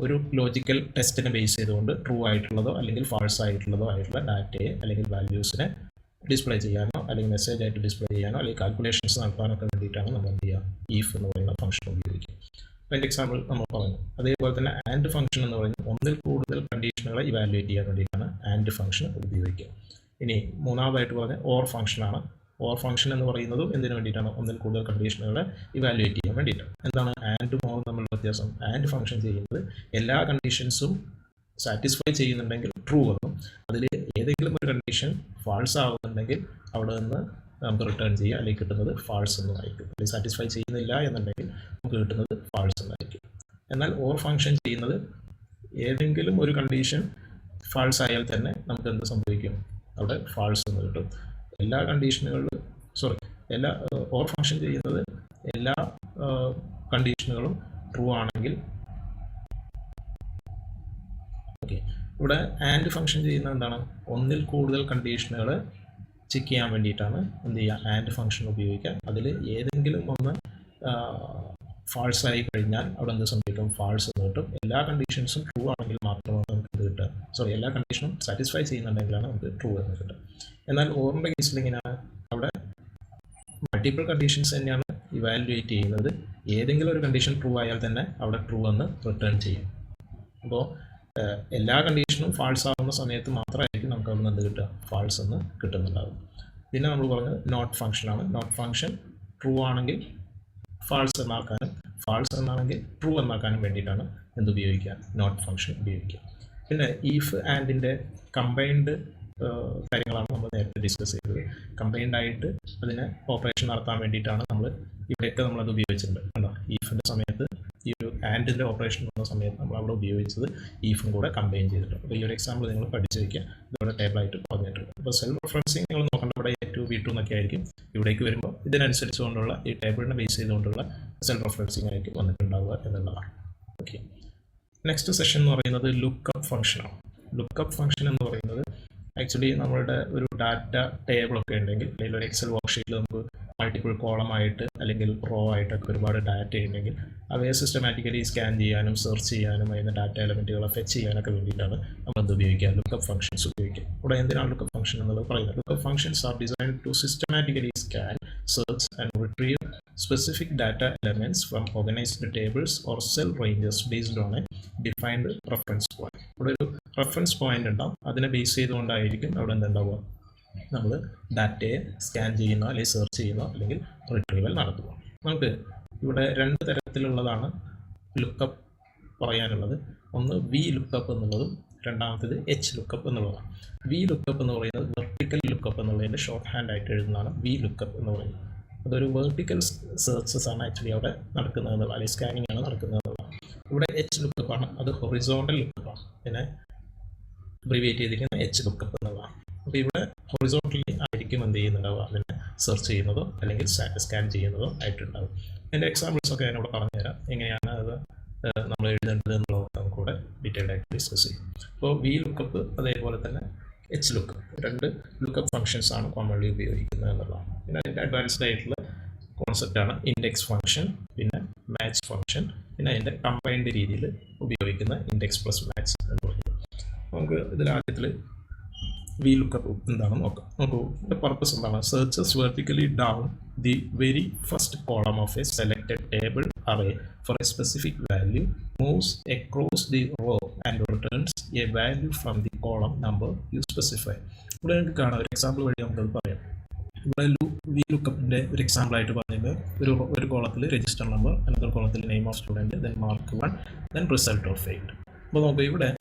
ഒരു ലോജിക്കൽ ടെസ്റ്റിനെ ബേസ് ചെയ്തുകൊണ്ട് ട്രൂ ആയിട്ടുള്ളതോ അല്ലെങ്കിൽ ഫാൾസ് ആയിട്ടുള്ളതോ ആയിട്ടുള്ള ഡാറ്റയെ അല്ലെങ്കിൽ വാല്യൂസിനെ ഡിസ്പ്ലേ ചെയ്യാനോ അല്ലെങ്കിൽ മെസ്സേജ് ആയിട്ട് ഡിസ്പ്ലേ ചെയ്യാനോ അല്ലെങ്കിൽ കാൽക്കുലേഷൻസ് നടത്താനൊക്കെ വേണ്ടിയിട്ടാണ് നമ്മൾ എന്ത് ചെയ്യുക, ഈഫ് എന്ന് പറയുന്ന ഫംഗ്ഷൻ ഉപയോഗിക്കുക. അതിൻ്റെ എക്സാമ്പിൾ നമ്മൾ പറഞ്ഞു. അതേപോലെ തന്നെ ആൻഡ് ഫംഗ്ഷൻ എന്ന് പറയുന്നത് ഒന്നിൽ കൂടുതൽ കണ്ടീഷനുകളെ ഇവാലുവേറ്റ് ചെയ്യാൻ വേണ്ടിയിട്ടാണ് ആൻഡ് ഫംഗ്ഷൻ ഉപയോഗിക്കുക. ഇനി മൂന്നാമതായിട്ട് പറഞ്ഞ ഓർ ഫംഗ്ഷനാണ്. ഓർ ഫംഗ്ഷൻ എന്ന് പറയുന്നതും എന്തിനു വേണ്ടിയിട്ടാണ്? ഒന്നിൽ കൂടുതൽ കണ്ടീഷനുകളെ ഇവാലുവേറ്റ് ചെയ്യാൻ വേണ്ടിയിട്ടാണ്. എന്താണ് ആൻഡും ഓറും തമ്മിലുള്ള വ്യത്യാസം? ആൻഡ് ഫംഗ്ഷൻ ചെയ്യുന്നത് എല്ലാ കണ്ടീഷൻസും സാറ്റിസ്ഫൈ ചെയ്യുന്നുണ്ടെങ്കിൽ ട്രൂ എന്നും, അതിൽ ഏതെങ്കിലും ഒരു കണ്ടീഷൻ ഫാൾസ് ആവുന്നുണ്ടെങ്കിൽ അവിടെ നിന്ന് നമുക്ക് റിട്ടേൺ ചെയ്യുക, അല്ലെങ്കിൽ കിട്ടുന്നത് ഫാൾസ് എന്നുമായിരിക്കും. അല്ലെങ്കിൽ സാറ്റിസ്ഫൈ ചെയ്യുന്നില്ല എന്നുണ്ടെങ്കിൽ നമുക്ക് കിട്ടുന്നത് ഫാൾസ് എന്നായിരിക്കും. എന്നാൽ ഓർ ഫംഗ്ഷൻ ചെയ്യുന്നത് ഏതെങ്കിലും ഒരു കണ്ടീഷൻ ഫാൾസ് ആയാൽ തന്നെ നമുക്ക് എന്ത് സംഭവിക്കും? അവിടെ ഫാൾസ് എന്ന് കിട്ടും. എല്ലാ കണ്ടീഷനുകളിലും എല്ലാ ഓർ ഫംഗ്ഷൻ ചെയ്യുന്നത് എല്ലാ കണ്ടീഷനുകളും ട്രൂ ആണെങ്കിൽ, ഓക്കെ. ഇവിടെ ആൻഡ് ഫംഗ്ഷൻ ചെയ്യുന്നത് എന്താണ്? ഒന്നിൽ കൂടുതൽ കണ്ടീഷനുകൾ ചെക്ക് ചെയ്യാൻ വേണ്ടിയിട്ടാണ് എന്ത് ചെയ്യുക? ആൻഡ് ഫംഗ്ഷൻ ഉപയോഗിക്കുക. അതിൽ ഏതെങ്കിലും ഒന്ന് ഫാൾസ് ആയി കഴിഞ്ഞാൽ അവിടെ എന്ത് സംഭവിക്കും? ഫാൾസ് എന്ന് കിട്ടും. എല്ലാ കണ്ടീഷൻസും ട്രൂ ആണെങ്കിൽ മാത്രമാണ് നമുക്ക് ഇത് കിട്ടുക. എല്ലാ കണ്ടീഷനും സാറ്റിസ്ഫൈ ചെയ്യുന്നുണ്ടെങ്കിലാണ് നമുക്ക് ട്രൂ എന്ന് കിട്ടുക. എന്നാൽ ഓറിൻ്റെ കേസിൽ എങ്ങനെയാണ്? അവിടെ മൾട്ടിപ്പിൾ കണ്ടീഷൻസ് തന്നെയാണ് ഇവാലുവേറ്റ് ചെയ്യുന്നത്. ഏതെങ്കിലും ഒരു കണ്ടീഷൻ ട്രൂ ആയാൽ തന്നെ അവിടെ ട്രൂ എന്ന് റിട്ടേൺ ചെയ്യും. അപ്പോൾ എല്ലാ കണ്ടീഷനും ഫാൾസ് ആവുന്ന സമയത്ത് മാത്രമായിരിക്കും നമുക്ക് അവിടെ നിന്ന് എന്ത് കിട്ടുക? ഫാൾസ് എന്ന് കിട്ടുന്നുണ്ടാകും. പിന്നെ നമ്മൾ പറഞ്ഞത് നോട്ട് ഫംഗ്ഷനാണ്. നോട്ട് ഫംഗ്ഷൻ ട്രൂ ആണെങ്കിൽ ഫാൾസ് എന്നാക്കാനും, ഫാൾസ് എന്നാണെങ്കിൽ ട്രൂ എന്നാക്കാനും വേണ്ടിയിട്ടാണ് എന്തുപയോഗിക്കുക? നോട്ട് ഫംഗ്ഷൻ ഉപയോഗിക്കുക. പിന്നെ ഈഫ് ആൻഡിൻ്റെ കമ്പൈൻഡ് കാര്യങ്ങളാണ് നമ്മൾ നേരത്തെ ഡിസ്കസ് ചെയ്തത്. കമ്പൈൻഡ് ആയിട്ട് അതിനെ ഓപ്പറേഷൻ നടത്താൻ വേണ്ടിയിട്ടാണ് ഇവിടെയൊക്കെ നമ്മളത് ഉപയോഗിച്ചിട്ടുണ്ട്. കണ്ടോ? ഈഫിൻ്റെ സമയത്ത് ഈ ഒരു ആൻഡിൻ്റെ ഓപ്പറേഷൻ വന്ന സമയത്ത് നമ്മൾ അവിടെ ഉപയോഗിച്ചത് ഈഫും കൂടെ കമ്പൈൻ ചെയ്തിട്ടുണ്ട്. അപ്പോൾ ഈ ഒരു എക്സാമ്പിൾ നിങ്ങൾ പഠിച്ചു വയ്ക്കുക. ഇതോടെ ടേബിളായിട്ട് പറഞ്ഞിട്ടുണ്ട്. അപ്പോൾ സെൽഫ് റെഫറൻസിങ് നിങ്ങൾ നോക്കേണ്ട ഇവിടെ A2 B2 എന്നൊക്കെ ആയിരിക്കും. ഇവിടേക്ക് വരുമ്പോൾ ഇതിനനുസരിച്ചുകൊണ്ടുള്ള ഈ ടേബിളിനെ ബേസ് ചെയ്തുകൊണ്ടുള്ള സെൽഫ് റെഫറൻസിങ് ആയിരിക്കും വന്നിട്ടുണ്ടാവുക എന്നുള്ളതാണ്. ഓക്കെ. നെക്സ്റ്റ് സെഷൻ എന്ന് പറയുന്നത് ലുക്കപ്പ് ഫംഗ്ഷനാണ്. ലുക്കപ്പ് ഫംഗ്ഷൻ എന്ന് പറയുന്നത് ആക്ച്വലി നമ്മളുടെ ഒരു ഡാറ്റ ടേബിളൊക്കെ ഉണ്ടെങ്കിൽ, അല്ലെങ്കിൽ ഒരു എക്സൽ വർക്ക്ഷീറ്റിൽ നമുക്ക് മൾട്ടിപ്പിൾ കോളമായിട്ട് അല്ലെങ്കിൽ റോ ആയിട്ടൊക്കെ ഒരുപാട് ഡാറ്റ ഉണ്ടെങ്കിൽ അവയെ സിസ്റ്റമാറ്റിക്കലി സ്കാൻ ചെയ്യാനും സെർച്ച് ചെയ്യാനും അതിന് ഡാറ്റ എലമെൻറ്റുകളെ ഫെച്ച് ചെയ്യാനൊക്കെ വേണ്ടിയിട്ടാണ് നമ്മൾ എന്ത് ഉപയോഗിക്കുക? ലുക്കപ്പ് ഫംഗ്ഷൻസ് ഉപയോഗിക്കുക. ഇവിടെ എന്തിനാണ് ലുക്കപ്പ് ഫംഗ്ഷൻ എന്നുള്ളത് പറയുന്നത്? Lookup functions are designed to systematically scan, search and retrieve specific data elements from organised tables or cell ranges based on a defined reference point. ഇവിടെ ഒരു റെഫറൻസ് പോയിന്റ് ഉണ്ടാവും. അതിനെ base ചെയ്തുകൊണ്ടായിരിക്കും അവിടെ എന്തുണ്ടാവുക? നമ്മൾ ഡാറ്റയെ സ്കാൻ ചെയ്യുന്നോ അല്ലെങ്കിൽ സെർച്ച് ചെയ്യുന്നോ അല്ലെങ്കിൽ റിട്രീവൽ നടത്തുക. നമുക്ക് ഇവിടെ രണ്ട് തരത്തിലുള്ളതാണ് ലുക്കപ്പ് പറയാനുള്ളത്. ഒന്ന് വി ലുക്കപ്പ് എന്നുള്ളതും രണ്ടാമത്തേത് എച്ച് ലുക്കപ്പ് എന്നുള്ളതാണ്. വി ലുക്കപ്പ് എന്ന് പറയുന്നത് വെർട്ടിക്കൽ ലുക്കപ്പ് എന്നുള്ളതിൻ്റെ ഷോർട്ട് ഹാൻഡ് ആയിട്ട് എഴുതുന്നതാണ് വി ലുക്കപ്പ് എന്ന് പറയുന്നത്. അതൊരു വെർട്ടിക്കൽ സെർച്ചസ് ആണ് ആക്ച്വലി അവിടെ നടക്കുന്നത് എന്നുള്ള, അല്ലെങ്കിൽ സ്കാനിങ് ആണ് നടക്കുന്നത് എന്നുള്ളതാണ്. ഇവിടെ എച്ച് ലുക്കപ്പാണ്, അത് ഹൊറിസോണ്ടൽ ലുക്കപ്പാണ്. പിന്നെ അബ്രിവിയേറ്റ് ചെയ്തിരിക്കുന്ന എച്ച് ലുക്കപ്പ് എന്നുള്ളതാണ്. അപ്പോൾ ഇവിടെ ഹൊറിസോണ്ടലി ആയിരിക്കും എന്ത് ചെയ്യുന്നുണ്ടാവുക? അതിനെ സെർച്ച് ചെയ്യുന്നതോ അല്ലെങ്കിൽ സ്കാൻ ചെയ്യുന്നതോ ആയിട്ടുണ്ടാവും. എൻ്റെ എക്സാമ്പിൾസൊക്കെ ഞാനിവിടെ പറഞ്ഞുതരാം. എങ്ങനെയാണ് അത് നമ്മൾ എഴുതേണ്ടത് എന്നുള്ളത് നമുക്ക് കൂടെ ഡീറ്റെയിൽഡ് ആയിട്ട് ഡിസ്കസ് ചെയ്യും. അപ്പോൾ വി ലുക്കപ്പ് അതേപോലെ തന്നെ എച്ച് ലുക്കപ്പ്, രണ്ട് ലുക്കപ്പ് ഫംഗ്ഷൻസ് ആണ് കോമൺലി ഉപയോഗിക്കുന്നത് എന്നുള്ളതാണ്. പിന്നെ അതിൻ്റെ അഡ്വാൻസ്ഡ് ആയിട്ടുള്ള കോൺസെപ്റ്റാണ് ഇൻഡെക്സ് ഫംഗ്ഷൻ, പിന്നെ മാച്ച് ഫംഗ്ഷൻ, പിന്നെ അതിൻ്റെ കമ്പൈൻഡ് രീതിയിൽ ഉപയോഗിക്കുന്ന ഇൻഡെക്സ് പ്ലസ് മാച്ച് എന്ന് പറയുന്നത്. നമുക്ക് ഇതിൽ ആദ്യത്തിൽ വി ലുക്കപ്പ് എന്താണെന്ന് നോക്കാം. നോക്കൂ, ഇതിൻ്റെ പർപ്പസ് എന്താണ്? Searches vertically down the very first column of A selected table array for a specific value, moves across the row and returns a value from the column number you specify. ഇവിടെ നമുക്ക് കാണാം, ഒരു example വഴി നമുക്കത് പറയാം. ഇവിടെ V ലുക്കപ്പിൻ്റെ ഒരു example ആയിട്ട് പറയുന്നത് ഒരു കോളത്തിൽ രജിസ്റ്റർ നമ്പർ, അനദർ കോളത്തിൽ name of student, then mark 1, then result of 8. അപ്പോൾ നമുക്ക് ഇവിടെ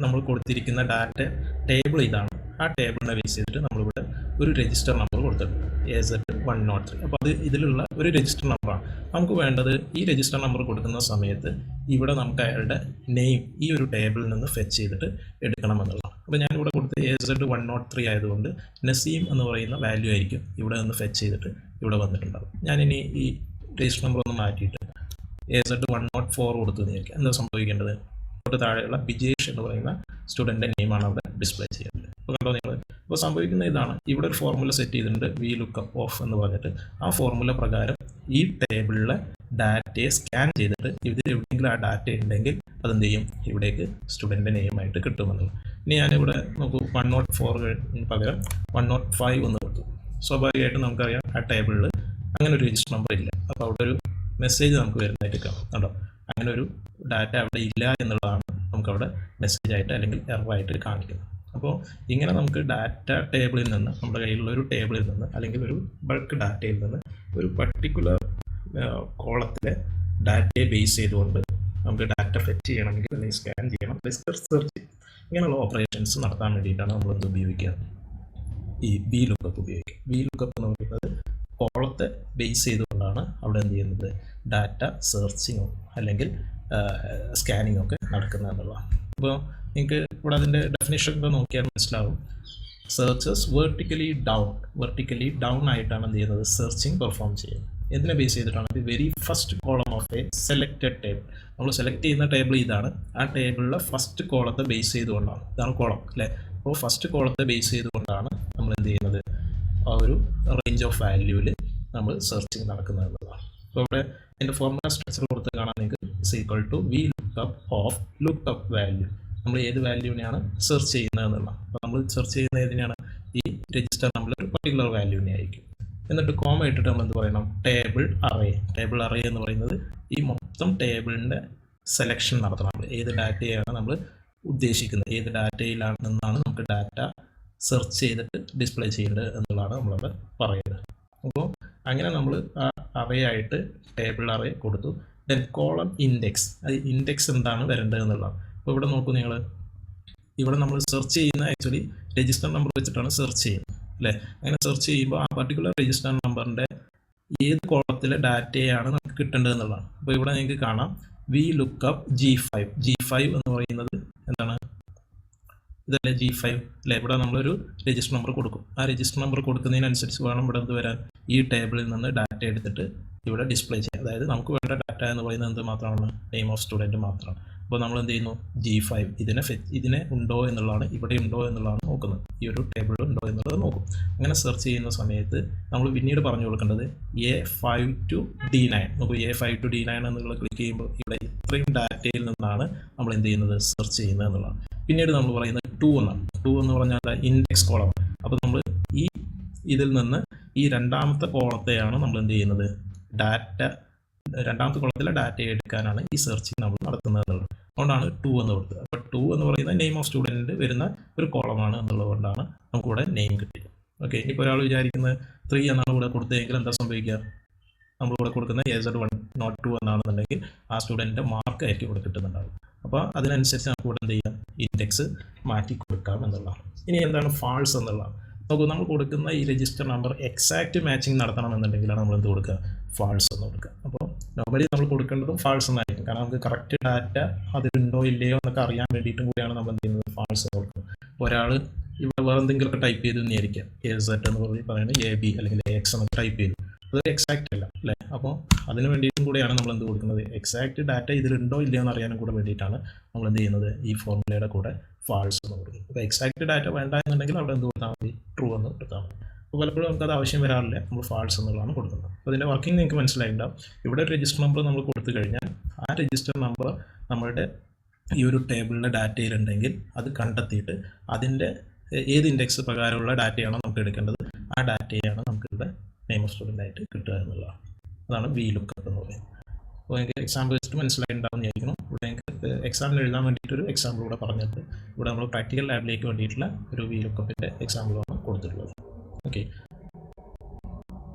നമ്മൾ കൊടുത്തിരിക്കുന്ന ഡാറ്റ ടേബിൾ ഇതാണ്. ആ ടേബിളിനെ ബേസ് ചെയ്തിട്ട് നമ്മളിവിടെ ഒരു രജിസ്റ്റർ നമ്പർ കൊടുത്തിട്ടുണ്ട്, AZ103. അപ്പോൾ അത് ഇതിലുള്ള ഒരു രജിസ്റ്റർ നമ്പറാണ്. നമുക്ക് വേണ്ടത് ഈ രജിസ്റ്റർ നമ്പർ കൊടുക്കുന്ന സമയത്ത് ഇവിടെ നമുക്ക് അയാളുടെ നെയിം ഈ ഒരു ടേബിളിൽ നിന്ന് ഫെച്ച് ചെയ്തിട്ട് എടുക്കണമെന്നുള്ളതാണ്. അപ്പോൾ ഞാനിവിടെ കൊടുത്ത് AZ103 ആയതുകൊണ്ട് നസീം എന്ന് പറയുന്ന വാല്യൂ ആയിരിക്കും ഇവിടെ നിന്ന് ഫെച്ച് ചെയ്തിട്ട് ഇവിടെ വന്നിട്ടുണ്ടാകും. ഞാനിനി ഈ രജിസ്റ്റർ നമ്പർ ഒന്ന് മാറ്റിയിട്ട് AZ104 കൊടുത്തു വിചാരിക്കുക. എന്താ സംഭവിക്കേണ്ടത്? തൊട്ട് താഴെയുള്ള ബിജേഷ് എന്ന് പറയുന്ന സ്റ്റുഡൻറ്റിൻ്റെ നെയിമാണ് അവിടെ ഡിസ്പ്ലേ ചെയ്യുന്നത്. അപ്പോൾ കണ്ടോ നിങ്ങൾ? അപ്പോൾ സംഭവിക്കുന്ന ഇതാണ്, ഇവിടെ ഒരു ഫോർമുല സെറ്റ് ചെയ്തിട്ടുണ്ട് വി ലുക്കപ്പ് ഓഫ് എന്ന് പറഞ്ഞിട്ട്. ആ ഫോർമുല പ്രകാരം ഈ ടേബിളിലെ ഡാറ്റയെ സ്കാൻ ചെയ്തിട്ട് ഇതിൽ എവിടെയെങ്കിലും ആ ഡാറ്റ ഉണ്ടെങ്കിൽ അതെന്ത് ചെയ്യും? ഇവിടേക്ക് സ്റ്റുഡൻറ്റിൻ്റെ നെയിമായിട്ട് കിട്ടുമെന്നുള്ളത്. ഇനി ഞാനിവിടെ നോക്കൂ, 104 പകരം 105 എന്ന് കൊടുത്തു. സ്വാഭാവികമായിട്ടും നമുക്കറിയാം ആ ടേബിളിൽ അങ്ങനെ ഒരു രജിസ്റ്റർ നമ്പർ ഇല്ല. അപ്പോൾ അവിടെ ഒരു മെസ്സേജ് നമുക്ക് വരുന്നതായിട്ട് കാണാം. കണ്ടോ? അങ്ങനെ ഒരു ഡാറ്റ അവിടെ ഇല്ല എന്നുള്ളതാണ് നമുക്കവിടെ മെസ്സേജായിട്ട് അല്ലെങ്കിൽ എററായിട്ട് കാണിക്കുന്നത്. അപ്പോൾ ഇങ്ങനെ നമുക്ക് ഡാറ്റ ടേബിളിൽ നിന്ന് നമ്മുടെ കയ്യിലുള്ള ഒരു ടേബിളിൽ നിന്ന് അല്ലെങ്കിൽ ഒരു ബൾക്ക് ഡാറ്റയിൽ നിന്ന് ഒരു പർട്ടിക്കുലർ കോളത്തിലെ ഡാറ്റയെ ബേസ് ചെയ്തുകൊണ്ട് നമുക്ക് ഡാറ്റ ഫെച്ച് ചെയ്യണമെങ്കിൽ അല്ലെങ്കിൽ സ്കാൻ ചെയ്യണം, സെർച്ച് ഇങ്ങനെയുള്ള ഓപ്പറേഷൻസ് നടത്താൻ വേണ്ടിയിട്ടാണ് നമ്മളത് ഉപയോഗിക്കുക, ഈ വി ലുക്കപ്പ് ഉപയോഗിക്കുക. വി ലുക്കപ്പ് എന്ന് പറയുന്നത് കോളത്തെ ബേസ് ചെയ്തുകൊണ്ടാണ് അവിടെ എന്ത് ചെയ്യുന്നത്, ഡാറ്റ സെർച്ചിങ്ങും അല്ലെങ്കിൽ സ്കാനിങ്ങും ഒക്കെ നടക്കുന്നത് എന്നുള്ളതാണ്. അപ്പോൾ നിങ്ങൾക്ക് ഇവിടെ അതിൻ്റെ ഡെഫിനേഷൻ ഒക്കെ നോക്കിയാൽ മനസ്സിലാവും. സെർച്ചേഴ്സ് വെർട്ടിക്കലി ഡൗൺ ആയിട്ടാണ് എന്ത് ചെയ്യുന്നത്, സെർച്ചിങ് പെർഫോം ചെയ്യുന്നത്. എന്തിനെ ബേസ് ചെയ്തിട്ടാണ്? The very first column of A selected table. നമ്മൾ സെലക്ട് ചെയ്യുന്ന ടേബിൾ ഇതാണ്, ആ ടേബിളിലെ ഫസ്റ്റ് കോളത്തെ ബേസ് ചെയ്തുകൊണ്ടാണ്, ഇതാണ് കോളം അല്ലേ. അപ്പോൾ ഫസ്റ്റ് കോളത്തെ ബേസ് ചെയ്തുകൊണ്ടാണ് നമ്മൾ എന്ത് ചെയ്യുന്നത്, ആ ഒരു റേഞ്ച് ഓഫ് വാല്യൂവിൽ നമ്മൾ സെർച്ചിങ് നടക്കുന്നത് എന്നുള്ളതാണ്. അപ്പോൾ ഇവിടെ അതിൻ്റെ ഫോർമുല സ്ട്രക്ചർ കൊടുത്ത് കാണാൻ നിങ്ങൾക്ക് equal to V lookup of lookup value. നമ്മൾ ഏത് വാല്യൂവിനെയാണ് സെർച്ച് ചെയ്യുന്നത് എന്നുള്ളതാണ്. അപ്പോൾ നമ്മൾ സെർച്ച് ചെയ്യുന്ന ഏതിനെയാണ്, ഈ രജിസ്റ്റർ നമ്പറിൽ ഒരു പർട്ടിക്കുലർ വാല്യൂവിനെ ആയിരിക്കും. എന്നിട്ട് കോമ ഇട്ടിട്ട് നമ്മൾ എന്ത് പറയണം, ടേബിൾ അറേ എന്ന് പറയുന്നത് ഈ മൊത്തം ടേബിളിൻ്റെ സെലക്ഷൻ നടത്തണം. നമ്മൾ ഏത് ഡാറ്റയാണ് നമ്മൾ ഉദ്ദേശിക്കുന്നത്, ഏത് ഡാറ്റയിലാണ് നിന്നാണ് നമുക്ക് ഡാറ്റ സെർച്ച് ചെയ്തിട്ട് ഡിസ്പ്ലേ ചെയ്യേണ്ടത് എന്നുള്ളതാണ് നമ്മളവിടെ പറയുന്നത്. അപ്പോൾ അങ്ങനെ നമ്മൾ ആ അറേ ആയിട്ട് ടേബിൾ അറേ കൊടുത്തു. ദെൻ കോളം ഇൻഡെക്സ്, അത് ഇൻഡെക്സ് എന്താണ് വരേണ്ടത് എന്നുള്ളതാണ്. അപ്പോൾ ഇവിടെ നോക്കൂ നിങ്ങൾ, ഇവിടെ നമ്മൾ സെർച്ച് ചെയ്യുന്ന ആക്ച്വലി രജിസ്റ്റർ നമ്പർ വെച്ചിട്ടാണ് സെർച്ച് ചെയ്യുന്നത് അല്ലേ. അങ്ങനെ സെർച്ച് ചെയ്യുമ്പോൾ ആ പർട്ടിക്കുലർ രജിസ്റ്റർ നമ്പറിൻ്റെ ഏത് കോളത്തിലെ ഡാറ്റയാണ് നമുക്ക് കിട്ടേണ്ടത് എന്നുള്ളതാണ്. അപ്പോൾ ഇവിടെ നിങ്ങൾക്ക് കാണാം വി ലുക്കപ്പ് G5 എന്ന് പറയുന്നത് എന്താണ്, ഇതല്ലേ G5 അല്ലേ. ഇവിടെ നമ്മളൊരു രജിസ്റ്റർ നമ്പർ കൊടുക്കും, ആ രജിസ്റ്റർ നമ്പർ കൊടുക്കുന്നതിനനുസരിച്ച് വേണം ഇവിടെ എന്ത് വരാൻ, ഈ ടേബിളിൽ നിന്ന് ഡാറ്റ എടുത്തിട്ട് ഇവിടെ ഡിസ്പ്ലേ ചെയ്യാം. അതായത് നമുക്ക് വേണ്ട ഡാറ്റ എന്ന് പറയുന്നത് എന്ത് മാത്രമാണ്, നെയിം ഓഫ് സ്റ്റുഡൻറ്റ് മാത്രമാണ്. അപ്പോൾ നമ്മൾ എന്ത് ചെയ്യുന്നു, G5 ഇതിനെ ഉണ്ടോ എന്നുള്ളതാണ്, ഇവിടെ ഉണ്ടോ എന്നുള്ളതാണ് നോക്കുന്നത്, ഈ ഒരു ടേബിൾ ഉണ്ടോ എന്നുള്ളത് നോക്കും. അങ്ങനെ സെർച്ച് ചെയ്യുന്ന സമയത്ത് നമ്മൾ പിന്നീട് പറഞ്ഞു കൊടുക്കേണ്ടത് A5 to D9. നമുക്ക് A5 to D9 എന്നുള്ളത് ക്ലിക്ക് ചെയ്യുമ്പോൾ ഇവിടെ ഇത്രയും ഡാറ്റയിൽ നിന്നാണ് നമ്മൾ എന്ത് ചെയ്യുന്നത്, സെർച്ച് ചെയ്യുന്നത് എന്നുള്ളതാണ്. പിന്നീട് നമ്മൾ പറയുന്നത് 2 എന്നാണ്. 2 എന്ന് പറഞ്ഞാൽ ഇൻഡെക്സ് കോളം. അപ്പോൾ നമ്മൾ ഈ ഇതിൽ നിന്ന് ഈ രണ്ടാമത്തെ കോളത്തെയാണ് നമ്മൾ എന്ത് ചെയ്യുന്നത്, രണ്ടാമത്തെ കോളത്തിലെ ഡാറ്റ എടുക്കാനാണ് ഈ സെർച്ചിങ് നമ്മൾ നടത്തുന്നത് എന്നുള്ളത്. അതുകൊണ്ടാണ് 2 എന്ന് കൊടുത്തത്. അപ്പോൾ 2 എന്ന് പറയുന്നത് നെയിം ഓഫ് സ്റ്റുഡൻറ്റ് വരുന്ന ഒരു കോളമാണ് എന്നുള്ളതുകൊണ്ടാണ് നമുക്കിവിടെ നെയിം കിട്ടിയത്. ഓക്കെ, ഇപ്പോൾ ഒരാൾ വിചാരിക്കുന്നത് 3 എന്നാണ് ഇവിടെ കൊടുത്തതെങ്കിൽ എന്താ സംഭവിക്കുക, നമ്മളിവിടെ കൊടുക്കുന്ന AZ1 not 2 എന്നാണെന്നുണ്ടെങ്കിൽ ആ സ്റ്റുഡൻറ്റിൻ്റെ മാർക്ക് ആയിരിക്കും ഇവിടെ കിട്ടുന്നുണ്ടാവും. അപ്പോൾ അതിനനുസരിച്ച് നമുക്ക് ഇവിടെ എന്ത് ചെയ്യാം, ഇൻഡെക്സ് മാറ്റി കൊടുക്കാം എന്നുള്ളതാണ്. ഇനി എന്താണ് ഫാൾസ് എന്നുള്ളതാണ്. നോക്കൂ, നമ്മൾ കൊടുക്കുന്ന ഈ രജിസ്റ്റർ നമ്പർ എക്സാക്റ്റ് മാച്ചിങ് നടത്തണമെന്നുണ്ടെങ്കിലാണ് നമ്മൾ എന്ത് കൊടുക്കുക, ഫാൾസ് എന്ന് കൊടുക്കുക. അപ്പോൾ നോർമലി നമ്മൾ കൊടുക്കേണ്ടതും ഫാൾസ് എന്നായിരിക്കും, കാരണം നമുക്ക് കറക്റ്റ് ഡാറ്റ അതിലുണ്ടോ ഇല്ലയോ എന്നൊക്കെ അറിയാൻ വേണ്ടിയിട്ടും കൂടിയാണ് നമ്മൾ എന്ത് ചെയ്യുന്നത്, ഫാൾസ് എന്ന് കൊടുക്കുന്നത്. ഒരാൾ ഇവിടെ വേറെ എന്തെങ്കിലുമൊക്കെ ടൈപ്പ് ചെയ്തു എന്നായിരിക്കാം, AZ എന്ന് പറയുന്നത് AB അല്ലെങ്കിൽ AX എന്നൊക്കെ ടൈപ്പ് ചെയ്തു, അത് എക്സാക്റ്റ് അല്ല അല്ലേ. അപ്പോൾ അതിന് വേണ്ടിയിട്ടും കൂടെയാണ് നമ്മൾ എന്ത് കൊടുക്കുന്നത്, എക്സാക്റ്റ് ഡാറ്റ ഇതിലുണ്ടോ ഇല്ലയോ എന്ന് അറിയാനും കൂടെ വേണ്ടിയിട്ടാണ് നമ്മൾ എന്ത് ചെയ്യുന്നത്, ഈ ഫോർമുലയുടെ കൂടെ ഫാൾസ് എന്ന് കൊടുക്കുന്നത്. അപ്പോൾ എക്സാക്റ്റ് ഡാറ്റ വേണ്ട എന്നുണ്ടെങ്കിൽ അവിടെ എന്ത് കൊടുത്താൽ മതി, ട്രൂ എന്ന് കൊടുത്താൽ മതി. അപ്പോൾ പലപ്പോഴും നമുക്കത് ആവശ്യം വരാറില്ല, നമ്മൾ ഫാൾസ് എന്നുള്ളതാണ് കൊടുക്കുന്നത്. അപ്പോൾ അതിൻ്റെ വർക്കിംഗ് നിങ്ങൾക്ക് മനസ്സിലായിട്ടുണ്ടാവും. ഇവിടെ ഒരു രജിസ്റ്റർ നമ്പർ നമ്മൾ കൊടുത്തു കഴിഞ്ഞാൽ ആ രജിസ്റ്റർ നമ്പർ നമ്മളുടെ ഈ ഒരു ടേബിളിൻ്റെ ഡാറ്റയിലുണ്ടെങ്കിൽ അത് കണ്ടെത്തിയിട്ട് അതിൻ്റെ ഏത് ഇൻഡെക്സ് പ്രകാരമുള്ള ഡാറ്റയാണോ നമുക്ക് എടുക്കേണ്ടത്, ആ ഡാറ്റയാണ് നമുക്കിവിടെ നെയിം ഓഫ് സ്റ്റുഡൻ്റ് ആയിട്ട് കിട്ടുക എന്നുള്ളതാണ്. അതാണ് വി ലുക്കപ്പ് എന്ന് പറയുന്നത്. അപ്പോൾ എനിക്ക് എക്സാമ്പിൾ വെച്ചിട്ട് മനസ്സിലായിട്ടുണ്ടാവും വിചാരിക്കണം. ഇവിടെ എനിക്ക് എക്സാമിന് എഴുതാൻ വേണ്ടിയിട്ടൊരു എക്സാമ്പിൾ ഇവിടെ പറഞ്ഞത്, ഇവിടെ നമ്മൾ പ്രാക്ടിക്കൽ ലാബിലേക്ക് വേണ്ടിയിട്ടുള്ള ഒരു വി ലുക്കപ്പിൻ്റെ എക്സാമ്പിളാണ് കൊടുത്തിട്ടുള്ളത്. ഓക്കെ,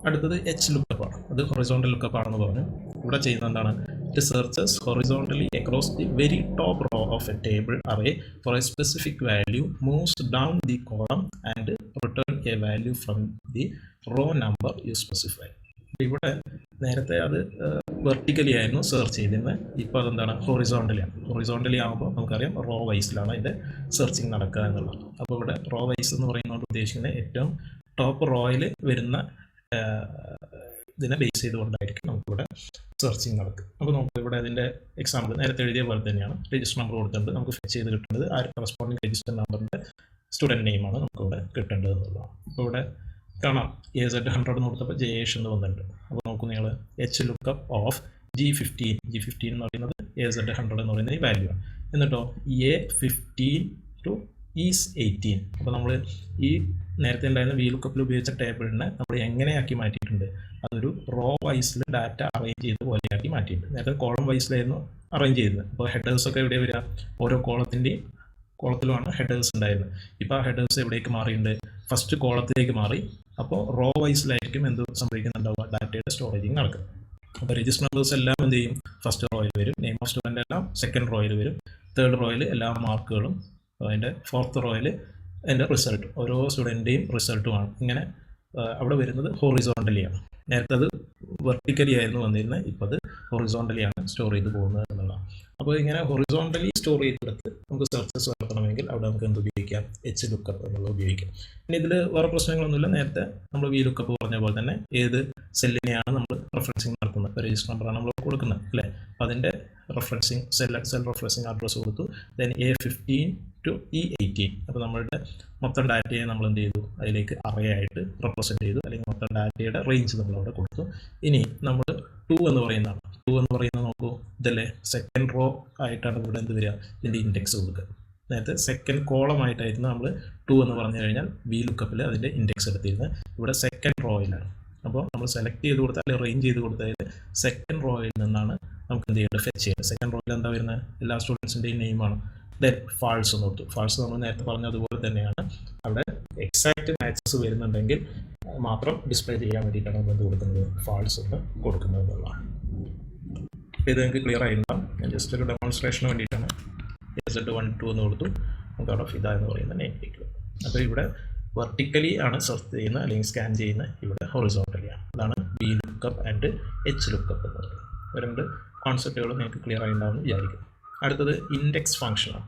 അടുത്തത് H ലുക്കപ്പാണ്. അത് ഹൊറിസോണ്ടൽ ലുക്കപ്പാണെന്ന് പറഞ്ഞു. ഇവിടെ ചെയ്യുന്നത് എന്താണ്, it searches horizontally across the very top row of a table array for a specific value, moves down the column and return a value from the row number you specify. ഇവിടെ നേരത്തെ അത് vertically ആയിരുന്നു search ചെയ്തിരുന്നത്, ഇപ്പോൾ അതെന്താണ്, horizontally ആകുമ്പോൾ നമുക്കറിയാം raw വൈസിലാണ് ഇതിൻ്റെ സെർച്ചിങ് നടക്കുക എന്നുള്ളത്. അപ്പോൾ ഇവിടെ റോ വൈസ് എന്ന് പറയുന്നത് ഉദ്ദേശിക്കുന്നത് ഏറ്റവും ടോപ്പ് റോയിൽ വരുന്ന ഇതിനെ ബേസ് ചെയ്തുകൊണ്ടായിരിക്കും നമുക്കിവിടെ സെർച്ചിങ് നടക്കുക. അപ്പോൾ നമുക്ക് ഇവിടെ അതിൻ്റെ എക്സാമ്പിൾ നേരത്തെ എഴുതിയ പോലെ തന്നെയാണ്, രജിസ്റ്റർ നമ്പർ കൊടുത്തിട്ടുണ്ട്, നമുക്ക് ഫെച്ച് ചെയ്ത് കിട്ടുന്നത് ആ കറസ്പോണ്ടിങ് രജിസ്റ്റർ നമ്പറിൻ്റെ സ്റ്റുഡൻറ്റ് നെയിമാണ് നമുക്കിവിടെ കിട്ടേണ്ടത് എന്നുള്ളതാണ്. അപ്പോൾ ഇവിടെ കാണാം AZ100 എന്ന് കൊടുത്തപ്പോൾ JH എന്ന് വന്നിട്ടുണ്ട്. അപ്പോൾ നോക്കൂ നിങ്ങൾ, H ലുക്കപ്പ് ഓഫ് G15 എന്ന് പറയുന്നത് AZ100 എന്ന് പറയുന്നത് ഈ വാല്യൂ ആണ്. എന്നിട്ടോ A15 to ഈസ് 18. അപ്പോൾ നമ്മൾ ഈ നേരത്തെ ഉണ്ടായിരുന്ന വി ലുക്കപ്പിൽ ഉപയോഗിച്ച ടേബിളിനെ നമ്മൾ എങ്ങനെയാക്കി മാറ്റിയിട്ടുണ്ട്, അതൊരു റോ വൈസിൽ ഡാറ്റ അറേഞ്ച് ചെയ്ത് പോലെയാക്കി മാറ്റിയിട്ടുണ്ട്. നേരത്തെ കോളം വൈസിലായിരുന്നു അറേഞ്ച് ചെയ്തത്. അപ്പോൾ ഹെഡേഴ്സൊക്കെ എവിടെ വരിക, ഓരോ കോളത്തിൻ്റെയും കോളത്തിലുമാണ് ഹെഡേഴ്സ് ഉണ്ടായിരുന്നത്. ഇപ്പോൾ ആ ഹെഡേഴ്സ് എവിടേക്ക് മാറിയിട്ടുണ്ട്? ഫസ്റ്റ് കോളത്തിലേക്ക് മാറി. അപ്പോൾ റോ വൈസിലായിരിക്കും എന്ത് സംഭവിക്കുന്നുണ്ടാവുക? ഡാറ്റയുടെ സ്റ്റോറേജിങ് നടക്കുക. അപ്പോൾ രജിസ്റ്റർ നമ്പേഴ്സ് എല്ലാം എന്ത് ചെയ്യും? ഫസ്റ്റ് റോയിൽ വരും. നെയിം ഓഫ് സ്റ്റുഡൻ്റ് എല്ലാം സെക്കൻഡ് റോയിൽ വരും. തേർഡ് റോയിൽ എല്ലാ മാർക്കുകളും, അതിൻ്റെ ഫോർത്ത് റോയിൽ അതിൻ്റെ റിസൾട്ട്, ഓരോ സ്റ്റുഡൻറ്റിൻ്റെയും റിസൾട്ടുമാണ്. ഇങ്ങനെ അവിടെ വരുന്നത് ഹൊറിസോണ്ടലിയാണ്. നേരത്തെ അത് വെർട്ടിക്കലി ആയിരുന്നു വന്നിരുന്നത്, ഇപ്പോൾ അത് ഹൊറിസോണ്ടലിയാണ് സ്റ്റോർ ചെയ്ത് പോകുന്നത് എന്നുള്ളതാണ്. അപ്പോൾ ഇങ്ങനെ ഹൊറിസോണ്ടലി സ്റ്റോർ ചെയ്തെടുത്ത് നമുക്ക് സെർച്ചസ് നടത്തണമെങ്കിൽ അവിടെ നമുക്ക് എന്ത് ഉപയോഗിക്കാം? എച്ച് ലുക്കപ്പ് എന്നുള്ളത് ഉപയോഗിക്കാം. ഇനി ഇതിൽ വേറെ പ്രശ്നങ്ങളൊന്നുമില്ല. നേരത്തെ നമ്മൾ വി ലുക്കപ്പ് പറഞ്ഞ പോലെ തന്നെ ഏത് സെല്ലിനെയാണ് നമ്മൾ റെഫറൻസിങ് നടത്തുന്നത്? രജിസ്റ്റർ നമ്പറാണ് നമ്മൾ കൊടുക്കുന്നത് അല്ലേ? അപ്പോൾ അതിൻ്റെ റെഫറൻസിങ് സെൽ റെഫറൻസിങ് അഡ്രസ്സ് കൊടുത്തു. Then A15 to E18. അപ്പോൾ നമ്മളുടെ മൊത്തം ഡാറ്റയെ നമ്മൾ എന്ത് ചെയ്തു? അതിലേക്ക് അറേ ആയിട്ട് റെപ്രസെൻറ്റ് ചെയ്തു, അല്ലെങ്കിൽ മൊത്തം ഡാറ്റയുടെ റേഞ്ച് നമ്മൾ അവിടെ കൊടുത്തു. ഇനി നമ്മൾ 2 എന്ന് പറയുന്നതാണ്. 2 എന്ന് പറയുന്നത് നോക്കൂ, ഇതല്ലേ സെക്കൻഡ് റോ ആയിട്ടാണ് ഇവിടെ എന്ത് വരിക? ഇതിൻ്റെ ഇൻഡെക്സ് കൊടുക്കുക. നേരത്തെ സെക്കൻഡ് കോളം ആയിട്ടായിരുന്നു നമ്മൾ 2 എന്ന് പറഞ്ഞു കഴിഞ്ഞാൽ വി ലുക്കപ്പിൽ അതിൻ്റെ ഇൻഡെക്സ് എടുത്തിരുന്നത്. ഇവിടെ സെക്കൻഡ് റോയിലാണ്. അപ്പോൾ നമ്മൾ സെലക്ട് ചെയ്ത് കൊടുത്താൽ, അല്ലെങ്കിൽ റേഞ്ച് ചെയ്ത് കൊടുത്താൽ സെക്കൻഡ് റോയിൽ നിന്നാണ് നമുക്ക് എന്ത് ചെയ്യേണ്ടത്? ഫെച്ച് ചെയ്യുന്നത്. സെക്കൻഡ് റോയിൽ എന്താ വരുന്നത്? എല്ലാ സ്റ്റുഡൻസിൻ്റെയും നെയിമാണ്. ദെൻ ഫാൾസ് എന്ന് കൊടുത്തു. ഫാൾസ് നമ്മൾ നേരത്തെ പറഞ്ഞതുപോലെ തന്നെയാണ്. അവിടെ എക്സാക്റ്റ് മാച്ചസ് വരുന്നുണ്ടെങ്കിൽ മാത്രം ഡിസ്പ്ലേ ചെയ്യാൻ വേണ്ടിയിട്ടാണ് നമ്മൾ എന്ത് കൊടുക്കുന്നത്? ഫാൾസ് എന്ന് കൊടുക്കുന്നത് എന്നുള്ളതാണ്. ഇത് നിങ്ങൾക്ക് ക്ലിയർ ആയിട്ടുണ്ടാകും. ഞാൻ ജസ്റ്റ് ഒരു ഡെമോൺസ്ട്രേഷന് വേണ്ടിയിട്ടാണ് Z12 എന്ന് കൊടുത്തു. നമുക്ക് അവിടെ ഫിദ എന്ന് പറയുന്ന നെയിം കിട്ടും. അപ്പോൾ ഇവിടെ വെർട്ടിക്കലി ആണ് സെർച്ച് ചെയ്യുന്നത് അല്ലെങ്കിൽ സ്കാൻ ചെയ്യുന്നത്, ഇവിടെ ഹൊറിസോണ്ടലിയാണ്. അതാണ് V lookup and H lookup എന്ന് പറയുന്നത്. രണ്ട് കോൺസെപ്റ്റുകൾ നിങ്ങൾക്ക് ക്ലിയർ ആയിട്ടുണ്ടാവുമെന്ന് വിചാരിക്കും. അടുത്തത് ഇൻഡെക്സ് ഫംഗ്ഷനാണ്.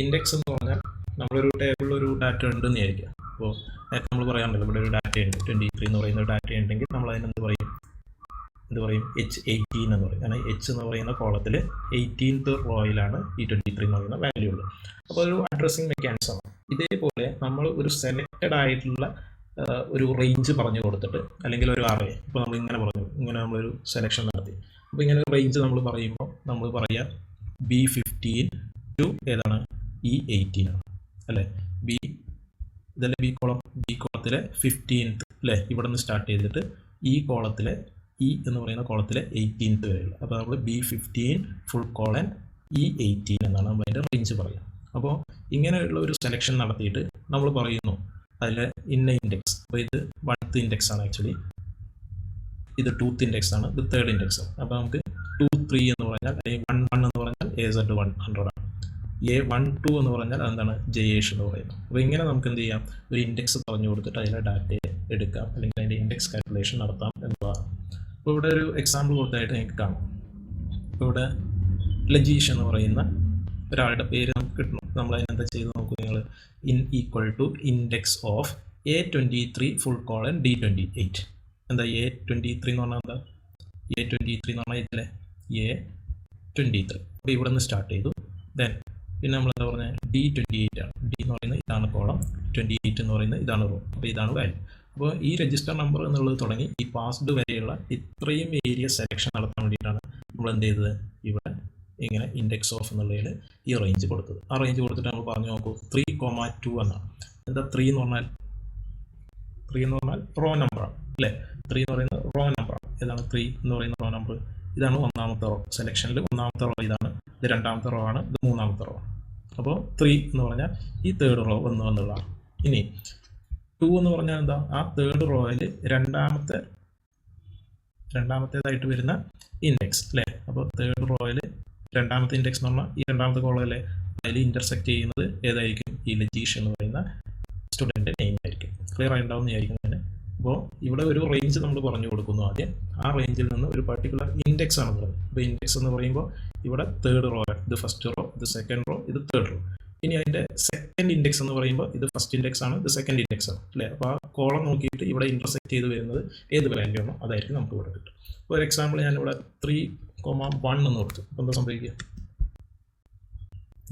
ഇൻഡെക്സ് എന്ന് പറഞ്ഞാൽ നമ്മളൊരു ടേബിളിൽ ഒരു ഡാറ്റ ഉണ്ടെന്ന് വിചാരിക്കുക. അപ്പോൾ നേരത്തെ നമ്മൾ പറയാറുണ്ടല്ലോ, ഇവിടെ ഒരു ഡാറ്റ ഉണ്ട് 23 എന്ന് പറയുന്ന ഡാറ്റ ഉണ്ടെങ്കിൽ നമ്മൾ അതിനെന്ത് പറയും? H18 എന്ന് പറയും. കാരണം H എന്ന് പറയുന്ന കോളത്തിൽ 18th റോയിലാണ് ഈ 23 എന്ന് പറയുന്ന വാല്യൂ ഉള്ളത്. അപ്പോൾ ഒരു അഡ്രസ്സിങ് മെക്കാനിസം. ഇതേപോലെ നമ്മൾ ഒരു സെലക്റ്റഡ് ആയിട്ടുള്ള ഒരു റേഞ്ച് പറഞ്ഞു കൊടുത്തിട്ട്, അല്ലെങ്കിൽ ഒരു അറേ, ഇപ്പോൾ നമ്മൾ ഇങ്ങനെ പറഞ്ഞു, ഇങ്ങനെ നമ്മളൊരു സെലക്ഷൻ നടത്തി. അപ്പോൾ ഇങ്ങനെ ഒരു റേഞ്ച് നമ്മൾ പറയുമ്പോൾ നമ്മൾ പറയുക B15 to ഏതാണ്? E18 ആണ് അല്ലേ? ഇതല്ലേ ബി കോളം? ബി കോളത്തിലെ 15th അല്ലേ? ഇവിടെ നിന്ന് സ്റ്റാർട്ട് ചെയ്തിട്ട് ഈ കോളത്തിലെ E എന്ന് പറയുന്ന കോളത്തിലെ 18th വരെയുള്ള. അപ്പോൾ നമ്മൾ B15 ഫുൾ കോളൻ E18 എന്നാണ് നമ്മൾ അതിൻ്റെ റേഞ്ച് പറയുക. അപ്പോൾ ഇങ്ങനെയുള്ള ഒരു സെലക്ഷൻ നടത്തിയിട്ട് നമ്മൾ പറയുന്നു അതിൽ ഇന്ന ഇൻഡെക്സ്. അപ്പോൾ ഇത് 1th ഇൻഡെക്സ് ആണ് ആക്ച്വലി, ഇത് 2th ഇൻഡെക്സ് ആണ്, ഇത് 3rd ഇൻഡെക്സ് ആണ്. അപ്പോൾ നമുക്ക് 2, 3 എന്ന് പറഞ്ഞാൽ, അല്ലെങ്കിൽ 1, 1 എന്ന് പറഞ്ഞാൽ AZ100 ആണ്. A12 എന്ന് പറഞ്ഞാൽ അതെന്താണ്? ജയേഷ് എന്ന് പറയുന്നത്. അപ്പോൾ ഇങ്ങനെ നമുക്ക് എന്ത് ചെയ്യാം? ഒരു ഇൻഡെക്സ് പറഞ്ഞു കൊടുത്തിട്ട് അതിലെ ഡാറ്റയെ എടുക്കാം, അല്ലെങ്കിൽ അതിൻ്റെ ഇൻഡെക്സ് കാൽക്കുലേഷൻ നടത്താം എന്നതാണ്. അപ്പോൾ ഇവിടെ ഒരു എക്സാമ്പിൾ കൊടുത്തായിട്ട് നിങ്ങൾക്ക് കാണാം. ഇപ്പോൾ ഇവിടെ ലജീഷ് എന്ന് പറയുന്ന ഒരാളുടെ പേര് നമുക്ക് കിട്ടണം. നമ്മൾ അതിനെന്താ ചെയ്ത് നോക്കൂ നിങ്ങൾ? Equal to index of A23 full colon D28. എന്താ A23 എന്ന് പറഞ്ഞാൽ എന്താ? A23 എന്ന് പറഞ്ഞാൽ ഇതിലെ A23. അപ്പോൾ ഇവിടെ നിന്ന് സ്റ്റാർട്ട് ചെയ്തു. ദെൻ പിന്നെ നമ്മൾ എന്താ പറഞ്ഞത്? D28 ആണ്. D എന്ന് പറയുന്നത് ഇതാണ് കോളം, 28 എന്ന് പറയുന്നത് ഇതാണ് റോ. അപ്പോൾ ഇതാണ് വാല്യൂ. അപ്പോൾ ഈ രജിസ്റ്റർ നമ്പർ എന്നുള്ളത് തുടങ്ങി ഈ പാസ്ഡ് വരെയുള്ള ഇത്രയും ഏരിയ സെലക്ഷൻ നടത്താൻ വേണ്ടിയിട്ടാണ് നമ്മൾ എന്ത് ചെയ്തത്? ഇവിടെ ഇങ്ങനെ ഇൻഡെക്സ് ഓഫ് എന്നുള്ളതിൽ ഈ റേഞ്ച് കൊടുത്തത്. ആ റേഞ്ച് കൊടുത്തിട്ട് നമ്മൾ പറഞ്ഞു നോക്കൂ, 3,2 എന്നാണ്. എന്താ 3 എന്ന് പറഞ്ഞാൽ? 3 എന്ന് പറഞ്ഞാൽ റോ നമ്പറാണ് അല്ലേ? 3 എന്ന് പറയുന്നത് റോ നമ്പറാണ്. ഏതാണ് 3 എന്ന് പറയുന്ന റോ നമ്പർ? ഇതാണ് ഒന്നാമത്തെ റോ. സെലക്ഷനിൽ ഒന്നാമത്തെ റോ ഇതാണ്, ഇത് രണ്ടാമത്തെ റോ ആണ്, ഇത് മൂന്നാമത്തെ റോ ആണ്. അപ്പോൾ 3 എന്ന് പറഞ്ഞാൽ ഈ 3rd റോ വന്നു എന്നുള്ളതാണ്. ഇനി 2 എന്ന് പറഞ്ഞാൽ എന്താ? ആ 3rd റോയിൽ രണ്ടാമത്തേതായിട്ട് വരുന്ന ഇൻഡെക്സ് അല്ലേ? അപ്പോൾ 3rd റോയിൽ രണ്ടാമത്തെ ഇൻഡെക്സ് എന്ന് പറഞ്ഞാൽ ഈ രണ്ടാമത്തെ കോളമല്ലേ? അതിൽ ഇൻ്റർസെക്റ്റ് ചെയ്യുന്നത് ഏതായിരിക്കും? ഈ ലജീഷ് എന്ന് പറയുന്ന സ്റ്റുഡൻ്റ് നെയിം ആയിരിക്കും. ക്ലിയർ ആയിട്ടുണ്ടാവും എന്ന് വിചാരിക്കുന്നതിന്. അപ്പോൾ ഇവിടെ ഒരു റേഞ്ച് നമ്മൾ പറഞ്ഞു കൊടുക്കുന്നു ആദ്യം. ആ റേഞ്ചിൽ നിന്ന് ഒരു പർട്ടിക്കുലർ ഇൻഡെക്സ് ആണ് പറയുന്നത്. അപ്പോൾ ഇൻഡെക്സ് എന്ന് പറയുമ്പോൾ ഇവിടെ 3rd റോ, ഇത് ഫസ്റ്റ് റോ, ഇത് സെക്കൻഡ് റോ, ഇത് 3rd റോ. ഇനി അതിൻ്റെ സെക്കൻഡ് ഇൻഡെക്സ് എന്ന് പറയുമ്പോൾ ഇത് ഫസ്റ്റ് ഇൻഡെക്സ് ആണ്, ഇത് സെക്കൻഡ് ഇൻഡെക്സ് ആണ് അല്ലേ? അപ്പോൾ ആ കോളം നോക്കിയിട്ട് ഇവിടെ ഇൻ്റർസെക്റ്റ് ചെയ്ത് വരുന്നത് ഏത് വാല്യൂ ആണോ അതായിരിക്കും നമുക്ക് ഇവിടെ കിട്ടും. ഇപ്പോൾ ഒരു എക്സാമ്പിൾ ഞാനിവിടെ 3,1 എന്ന് കൊടുത്തു. അപ്പോൾ എന്താ സംഭവിക്കുക?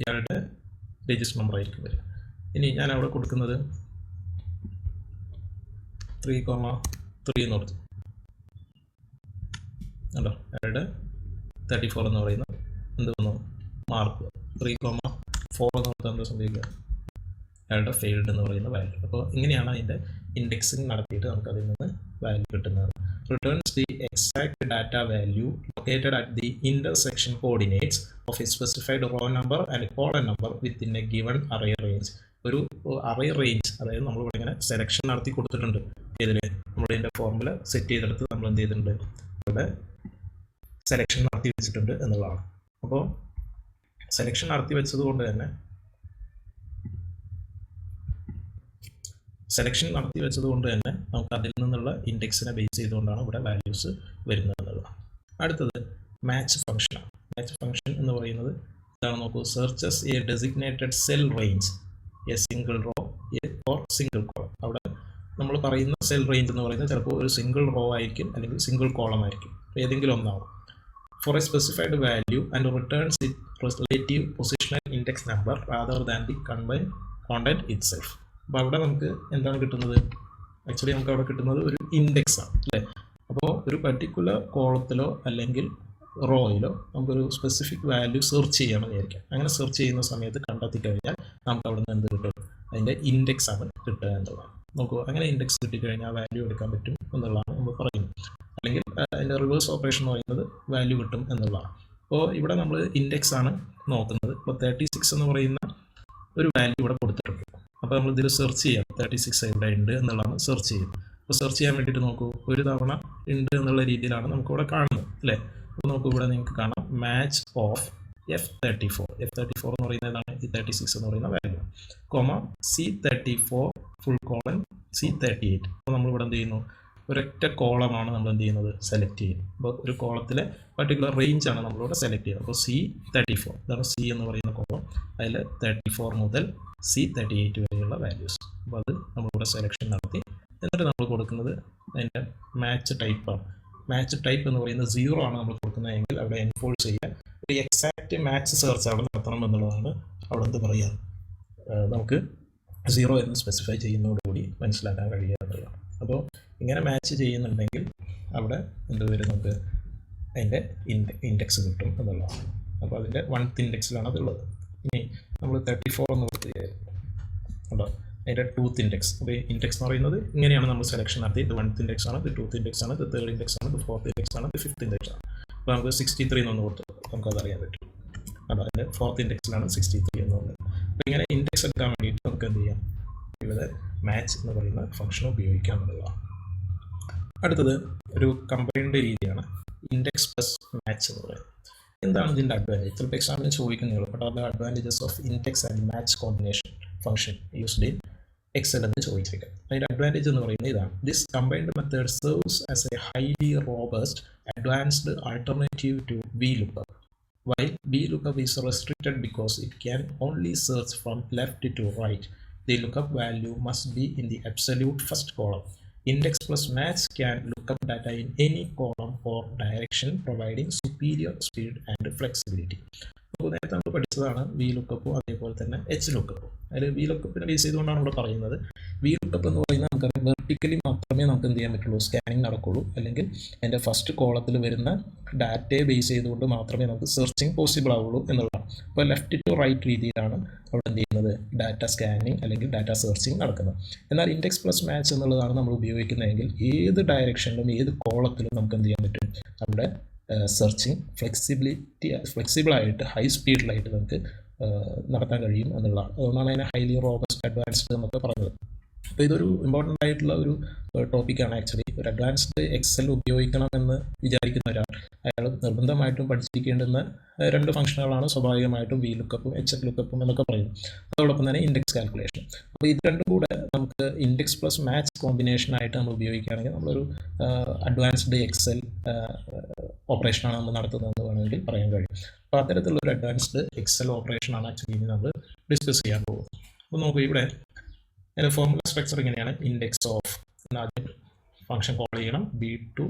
ഇയാളുടെ രജിസ്റ്റർ നമ്പർ ആയിരിക്കും വരിക. ഇനി ഞാൻ അവിടെ കൊടുക്കുന്നത് 3,3 എന്ന് കൊടുത്തു. കണ്ടോ? അയാളുടെ 34 എന്ന് പറയുന്ന എന്ത് വന്നു? മാർക്ക്. 3,4 എന്ന് കൊടുത്താൽ എന്താ സംഭവിക്കുക? അയാളുടെ ഫെയിൽഡ് എന്ന് പറയുന്ന വാല്യൂ. അപ്പോൾ ഇങ്ങനെയാണ് അതിൻ്റെ ഇൻഡെക്സിങ് നടത്തിയിട്ട് നമുക്ക് അതിൽ നിന്ന് വാല്യൂ കിട്ടുന്നത്. returns the exact data value located at the intersection coordinates of a specified row number and column number within a given array range. ഒരു അറേ റേഞ്ച്, അതായത് നമ്മളിവിടെ ഇങ്ങനെ സെലക്ഷൻ നടത്തി കൊടുത്തിട്ടുണ്ട്. ഇതിൽ നമ്മളിതിൻ്റെ ഫോർമുല സെറ്റ് ചെയ്തെടുത്ത് നമ്മൾ എന്ത് ചെയ്തിട്ടുണ്ട്, ഇവിടെ സെലക്ഷൻ നടത്തി വെച്ചിട്ടുണ്ട് എന്നുള്ളതാണ്. അപ്പോൾ സെലക്ഷൻ നടത്തി വെച്ചത് കൊണ്ട് തന്നെ നമുക്ക് അതിൽ നിന്നുള്ള ഇൻഡെക്സിനെ ബേസ് ചെയ്തുകൊണ്ടാണ് ഇവിടെ വാല്യൂസ് വരുന്നത് എന്നുള്ളതാണ്. അടുത്തത് മാച്ച് ഫംഗ്ഷനാണ്. മാച്ച് ഫംഗ്ഷൻ എന്ന് പറയുന്നത് ഇതാണ്. നോക്കൂ, searches A designated cell range A single raw or single column. അവിടെ നമ്മൾ പറയുന്ന സെൽ റേഞ്ച് എന്ന് പറയുന്നത് ചിലപ്പോൾ ഒരു സിംഗിൾ റോ ആയിരിക്കും, അല്ലെങ്കിൽ സിംഗിൾ കോളം ആയിരിക്കും, ഏതെങ്കിലും ഒന്നാവും. For a specified value and returns it relative positional index number rather than the content itself. അപ്പോൾ അവിടെ നമുക്ക് എന്താണ് കിട്ടുന്നത്? ആക്ച്വലി നമുക്ക് അവിടെ കിട്ടുന്നത് ഒരു ഇൻഡെക്സ് ആണ്, അല്ലേ? അപ്പോൾ ഒരു പർട്ടിക്കുലർ കോളത്തിലോ അല്ലെങ്കിൽ റോയിലോ നമുക്കൊരു സ്പെസിഫിക് വാല്യൂ സെർച്ച് ചെയ്യണമെന്ന് വിചാരിക്കാം. അങ്ങനെ സെർച്ച് ചെയ്യുന്ന സമയത്ത് കണ്ടെത്തി കഴിഞ്ഞാൽ നമുക്ക് അവിടെ നിന്ന് എന്ത് കിട്ടും? അതിൻ്റെ ഇൻഡെക്സ് ആണ് കിട്ടുക എന്നുള്ളതാണ്. നോക്കൂ, അങ്ങനെ ഇൻഡെക്സ് കിട്ടിക്കഴിഞ്ഞാൽ വാല്യൂ എടുക്കാൻ പറ്റും എന്നുള്ളതാണ് നമ്മൾ പറയുന്നത്. അല്ലെങ്കിൽ അതിൻ്റെ റിവേഴ്സ് ഓപ്പറേഷൻ എന്ന് പറയുന്നത് വാല്യൂ കിട്ടും എന്നുള്ളതാണ്. അപ്പോൾ ഇവിടെ നമ്മൾ ഇൻഡെക്സ് ആണ് നോക്കുന്നത്. ഇപ്പോൾ 36 എന്ന് പറയുന്ന ഒരു വാല്യൂ ഇവിടെ കൊടുത്തിട്ടുണ്ട്. അപ്പോൾ നമ്മൾ ഇതിൽ സെർച്ച് ചെയ്യാം, 36 എവിടെ ഉണ്ട് എന്നുള്ളതാണ് സെർച്ച് ചെയ്യുന്നത്. അപ്പോൾ സെർച്ച് ചെയ്യാൻ വേണ്ടിയിട്ട് നോക്കൂ, ഒരു തവണ ഉണ്ട് എന്നുള്ള രീതിയിലാണ് നമുക്കിവിടെ കാണുന്നത്, അല്ലേ? അപ്പോൾ നോക്കൂ, ഇവിടെ നിങ്ങൾക്ക് കാണാം മാച്ച് ഓഫ് F34 എന്ന് പറയുന്നതാണ് ഈ 36 എന്ന് പറയുന്ന value, C34 full colon C38. അപ്പോൾ നമ്മളിവിടെ എന്ത് ചെയ്യുന്നു? ഒരൊറ്റ കോളമാണ് നമ്മൾ എന്ത് ചെയ്യുന്നത്? സെലക്ട് ചെയ്യുന്നത്. അപ്പോൾ ഒരു കോളത്തിലെ പർട്ടിക്കുലർ റേഞ്ച് ആണ് നമ്മളിവിടെ സെലക്ട് ചെയ്യുന്നത്. അപ്പോൾ C34 ഇതാണ് C എന്ന് പറയുന്ന കോളം. അതിൽ 34 മുതൽ C38 വരെയുള്ള വാല്യൂസ്. അപ്പോൾ അത് നമ്മളിവിടെ സെലക്ഷൻ നടത്തി. എന്നിട്ട് നമ്മൾ കൊടുക്കുന്നത് അതിൻ്റെ മാച്ച് ടൈപ്പാണ്. മാച്ച് ടൈപ്പ് എന്ന് പറയുന്നത് 0 ആണ് നമ്മൾ കൊടുക്കുന്നതെങ്കിൽ അവിടെ എൻഫോഴ്സ് ചെയ്യാൻ ഒരു എക്സാക്റ്റ് മാച്ച് സെർച്ച് അവിടെ നടത്തണം എന്നുള്ളതാണ് അവിടെ എന്ത് പറയുക, നമുക്ക് 0 എന്ന് സ്പെസിഫൈ ചെയ്യുന്നതോടുകൂടി മനസ്സിലാക്കാൻ കഴിയുക എന്നുള്ളതാണ്. അപ്പോൾ ഇങ്ങനെ മാച്ച് ചെയ്യുന്നുണ്ടെങ്കിൽ അവിടെ എന്ത് വരും? നമുക്ക് അതിൻ്റെ ഇൻഡെക്സ് കിട്ടും എന്നുള്ളതാണ്. അപ്പോൾ അതിൻ്റെ 1th ഇൻഡെക്സിലാണ് അതുള്ളത്. ഇനി നമ്മൾ 34 എന്ന് കൊടുത്തിട്ടുണ്ടോ, അതിൻ്റെ 2th ഇൻഡെക്സ്. അപ്പോൾ ഇൻഡെക്സ് എന്ന് പറയുന്നത് ഇങ്ങനെയാണ് നമ്മൾ സെലക്ഷൻ നടത്തി. ഇത് 1th ഇൻഡെക്സ് ആണ്, ഇത് 2th ഇൻഡെക്സ് ആണ്, ഇത് 3rd ഇൻഡെക്സ് ആണ്, ഇത് 4th ഇൻഡെക്സ് ആണ്, ഇത് 5th ഇൻഡെക്സ് ആണ്. അപ്പോൾ നമുക്ക് 63 എന്നൊന്ന് കൊടുത്തു നമുക്കതറിയാൻ പറ്റും. അപ്പോൾ അതിൻ്റെ 4th ഇൻഡെക്സിലാണ് 63 എന്ന് പറയുന്നത്. അപ്പോൾ ഇങ്ങനെ ഇൻഡെക്സ് എടുക്കാൻ വേണ്ടിയിട്ട് നമുക്ക് എന്ത് ചെയ്യാം? ഇവിടെ മാച്ച് എന്ന് പറയുന്ന ഫംഗ്ഷൻ ഉപയോഗിക്കാം എന്നുള്ളതാണ്. അടുത്തത് ഒരു കമ്പൈൻഡ് രീതിയാണ് ഇൻഡെക്സ് പ്ലസ് മാച്ച് എന്ന് പറയുന്നത്. എന്താണ് ഇതിൻ്റെ അഡ്വാൻറ്റേജ്? ചിലപ്പോൾ എക്സാമിന് ചോദിക്കുന്നുള്ളൂ. But are the advantages of index and match combination function used in Excel എന്ന് ചോദിച്ചേക്കാം. അതിൻ്റെ അഡ്വാൻറ്റേജ് എന്ന് പറയുന്നത് ഇതാണ്. This combined method serves as a highly robust advanced alternative to VLOOKUP. While VLOOKUP is restricted because it can only search from left to right, the lookup value must be in the absolute first column. Index plus match can look up data in any column or direction, providing superior speed and flexibility. അപ്പോൾ നേരത്തെ നമ്മൾ പഠിച്ചതാണ് VLOOKUP, അതേപോലെ തന്നെ HLOOKUP. അതിൽ VLOOKUPനെ base ചെയ്തുകൊണ്ടാണ് ഇവിടെ പറയുന്നത്. VLOOKUP എന്ന് പറയുന്നത് നമുക്കറിയാം വെർട്ടിക്കലി മാത്രമേ നമുക്ക് എന്ത് ചെയ്യാൻ പറ്റുള്ളൂ, സ്കാനിങ് നടക്കുള്ളൂ. അല്ലെങ്കിൽ അതിൻ്റെ ഫസ്റ്റ് കോളത്തിൽ വരുന്ന ഡാറ്റയെ ബേസ് ചെയ്തുകൊണ്ട് മാത്രമേ നമുക്ക് സെർച്ചിങ് പോസിബിൾ ആവുള്ളൂ എന്നുള്ളതാണ്. അപ്പോൾ ലെഫ്റ്റ് ടു റൈറ്റ് രീതിയിലാണ് അവിടെ എന്ത് ചെയ്യുന്നത്, ഡാറ്റ സ്കാനിങ് അല്ലെങ്കിൽ ഡാറ്റ സെർച്ചിങ് നടക്കുന്നത്. എന്നാൽ ഇൻഡെക്സ് പ്ലസ് മാച്ച് എന്നുള്ളതാണ് നമ്മൾ ഉപയോഗിക്കുന്നതെങ്കിൽ ഏത് ഡയറക്ഷനിലും ഏത് കോളത്തിലും നമുക്ക് എന്ത് ചെയ്യാൻ പറ്റും, നമ്മുടെ സെർച്ചിങ് ഫ്ലെക്സിബിളായിട്ട് ഹൈ സ്പീഡിലായിട്ട് നമുക്ക് നടത്താൻ കഴിയും എന്നുള്ളതാണ്. അതുകൊണ്ടാണ് അതിനെ ഹൈലി റോബസ്റ്റ് അഡ്വാൻസ്ഡ് എന്നൊക്കെ പറഞ്ഞത്. അപ്പോൾ ഇതൊരു ഇമ്പോർട്ടൻ്റ് ആയിട്ടുള്ള ഒരു ടോപ്പിക്കാണ് ആക്ച്വലി. ഒരു അഡ്വാൻസ്ഡ് എക്സൽ ഉപയോഗിക്കണമെന്ന് വിചാരിക്കുന്ന അയാൾ നിർബന്ധമായിട്ടും പഠിച്ചിരിക്കേണ്ടുന്ന 2 ഫംഗ്ഷനുകളാണ് സ്വാഭാവികമായിട്ടും VLOOKUPും HLOOKUPും എന്നൊക്കെ പറയുന്നത്. അതോടൊപ്പം തന്നെ ഇൻഡെക്സ് കാൽക്കുലേഷൻ. അപ്പോൾ ഇത് രണ്ടും കൂടെ നമുക്ക് ഇൻഡെക്സ് പ്ലസ് മാച്ച് കോമ്പിനേഷനായിട്ട് നമ്മൾ ഉപയോഗിക്കുകയാണെങ്കിൽ നമ്മളൊരു അഡ്വാൻസ്ഡ് എക്സൽ ഓപ്പറേഷനാണ് നമ്മൾ നടത്തുന്നതെന്ന് വേണമെങ്കിൽ പറയാൻ കഴിയും. അപ്പോൾ അത്തരത്തിലുള്ളൊരു അഡ്വാൻസ്ഡ് എക്സൽ ഓപ്പറേഷനാണ് ആക്ച്വലി നമ്മൾ ഡിസ്കസ് ചെയ്യാൻ പോകുന്നത്. അപ്പോൾ നമുക്ക് ഇവിടെ അതിൻ്റെ ഫോർമുല സ്ട്രക്ചർ ഇങ്ങനെയാണ്. ഇൻഡെക്സ് ഓഫ് ആദ്യം ഫംഗ്ഷൻ കോൾ ചെയ്യണം, B2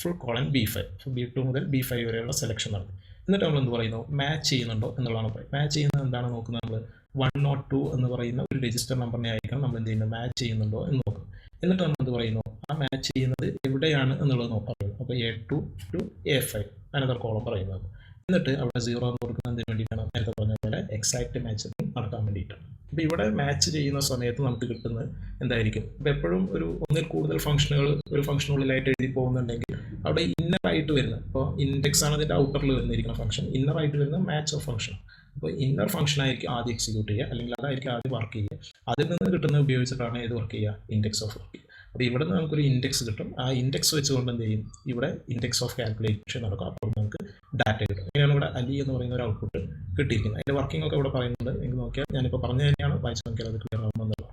full colon B5. B2 മുതൽ B5 വരെയുള്ള സെലക്ഷൻ നടത്തി. എന്നിട്ട് നമ്മൾ എന്ത് പറയുന്നു, മാച്ച് ചെയ്യുന്നുണ്ടോ എന്നുള്ളതാണ് പറയുന്നത്. മാച്ച് ചെയ്യുന്നത് എന്താണ് നോക്കുന്നത്, നമ്മൾ 102 എന്ന് പറയുന്ന ഒരു രജിസ്റ്റർ നമ്പറിനെ ആയിരിക്കണം നമ്മൾ എന്ത് ചെയ്യുന്നത്, മാച്ച് ചെയ്യുന്നുണ്ടോ എന്ന് നോക്കും. എന്നിട്ട് നമ്മൾ എന്ത് പറയുന്നു, ആ മാച്ച് ചെയ്യുന്നത് എവിടെയാണ് എന്നുള്ളത് നോക്കാം. അപ്പോൾ A2 to A5 another column പറയുന്നത്. എന്നിട്ട് അവിടെ 0 എന്ന് കൊടുക്കുന്നതിന് വേണ്ടിയിട്ടാണ് നേരത്തെ പറഞ്ഞ പോലെ എക്സാക്റ്റ് മാച്ചിങ് നടക്കാൻ വേണ്ടിയിട്ടാണ്. അപ്പോൾ ഇവിടെ മാച്ച് ചെയ്യുന്ന സമയത്ത് നമുക്ക് കിട്ടുന്നത് എന്തായിരിക്കും? ഇപ്പോൾ എപ്പോഴും ഒരു ഒന്നിൽ കൂടുതൽ ഫംഗ്ഷനുകൾ ഒരു ഫംഗ്ഷനുള്ളിലായിട്ട് എഴുതി പോകുന്നുണ്ടെങ്കിൽ അവിടെ ഇന്നറായിട്ട് വരുന്നത്, ഇപ്പോൾ ഇൻഡെക്സ് ആണ് അതിൻ്റെ ഔട്ടറിൽ വരുന്നിരിക്കുന്ന ഫംഗ്ഷൻ, ഇന്നറായിട്ട് വരുന്ന മാച്ച് ഓഫ് ഫംഗ്ഷൻ. അപ്പോൾ ഇന്നർ ഫംഗ്ഷൻ ആയിരിക്കും ആദ്യം എക്സിക്യൂട്ട് ചെയ്യുക, അല്ലെങ്കിൽ അതായിരിക്കും ആദ്യം വർക്ക് ചെയ്യുക. അതിൽ നിന്ന് കിട്ടുന്നത് ഉപയോഗിച്ചിട്ടാണ് ഏത് വർക്ക് ചെയ്യുക? ഇൻഡെക്സ് ഓഫ് വർക്ക് ചെയ്യുക. അപ്പോൾ ഇവിടെ നിന്ന് നമുക്കൊരു ഇൻഡെക്സ് കിട്ടും. ആ ഇൻഡെക്സ് വെച്ചുകൊണ്ട് എന്ത് ചെയ്യും? ഇവിടെ ഇൻഡെക്സ് ഓഫ് കാൽക്കുലേഷൻ നടക്കും. അപ്പോൾ നമുക്ക് ഡാറ്റ കിട്ടും. ഇങ്ങനെയാണ് ഇവിടെ അലി എന്ന് പറയുന്ന ഒരു ഔട്ട്പുട്ട് കിട്ടിയിരിക്കുന്നത്. അതിൻ്റെ വർക്കിംഗ് ഒക്കെ ഇവിടെ പറയുന്നുണ്ട്. നിങ്ങൾക്ക് നോക്കിയാൽ ഞാനിപ്പോൾ പറഞ്ഞു തന്നെയാണ്, വായിച്ച് നോക്കിയാൽ അത് ക്ലിയർ ആകുമെന്നുള്ളത്.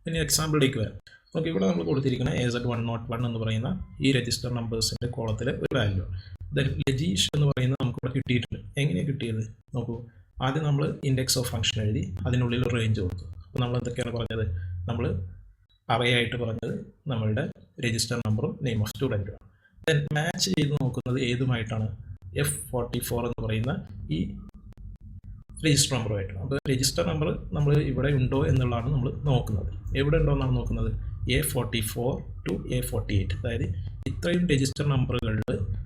ഇനി എക്സാമ്പിളിലേക്ക് വരാം. ഓക്കെ, ഇവിടെ നമ്മൾ കൊടുത്തിരിക്കുന്ന AZ101 എന്ന് പറയുന്ന ഈ രജിസ്റ്റർ നമ്പേഴ്സിൻ്റെ കോളത്തിലെ ഒരു വാല്യൂ. ദെൻ ലജീഷ് എന്ന് പറയുന്നത് നമുക്കിവിടെ കിട്ടിയിട്ടുണ്ട്. എങ്ങനെയാണ് കിട്ടിയത്? നോക്കൂ, ആദ്യം നമ്മൾ ഇൻഡെക്സ് ഓഫ് ഫംഗ്ഷൻ എഴുതി അതിനുള്ളിൽ റേഞ്ച് കൊടുത്തു. അപ്പോൾ നമ്മൾ എന്തൊക്കെയാണ് പറഞ്ഞത്? നമ്മൾ അറേയായിട്ട് പറഞ്ഞത് നമ്മളുടെ രജിസ്റ്റർ നമ്പറും നെയിം ഓഫ് സ്റ്റുഡൻറ്റുമാണ്. ദെൻ മാച്ച് ചെയ്ത് നോക്കുന്നത് ഏതുമായിട്ടാണ്? F44 എന്ന് പറയുന്ന ഈ രജിസ്റ്റർ നമ്പറുമായിട്ടാണ്. അപ്പോൾ രജിസ്റ്റർ നമ്പർ നമ്മൾ ഇവിടെ ഉണ്ടോ എന്നുള്ളതാണ് നമ്മൾ നോക്കുന്നത്. എവിടെ ഉണ്ടോ എന്നാണ് നോക്കുന്നത്? A44 to A48, അതായത് ഇത്രയും രജിസ്റ്റർ നമ്പറുകളിൽ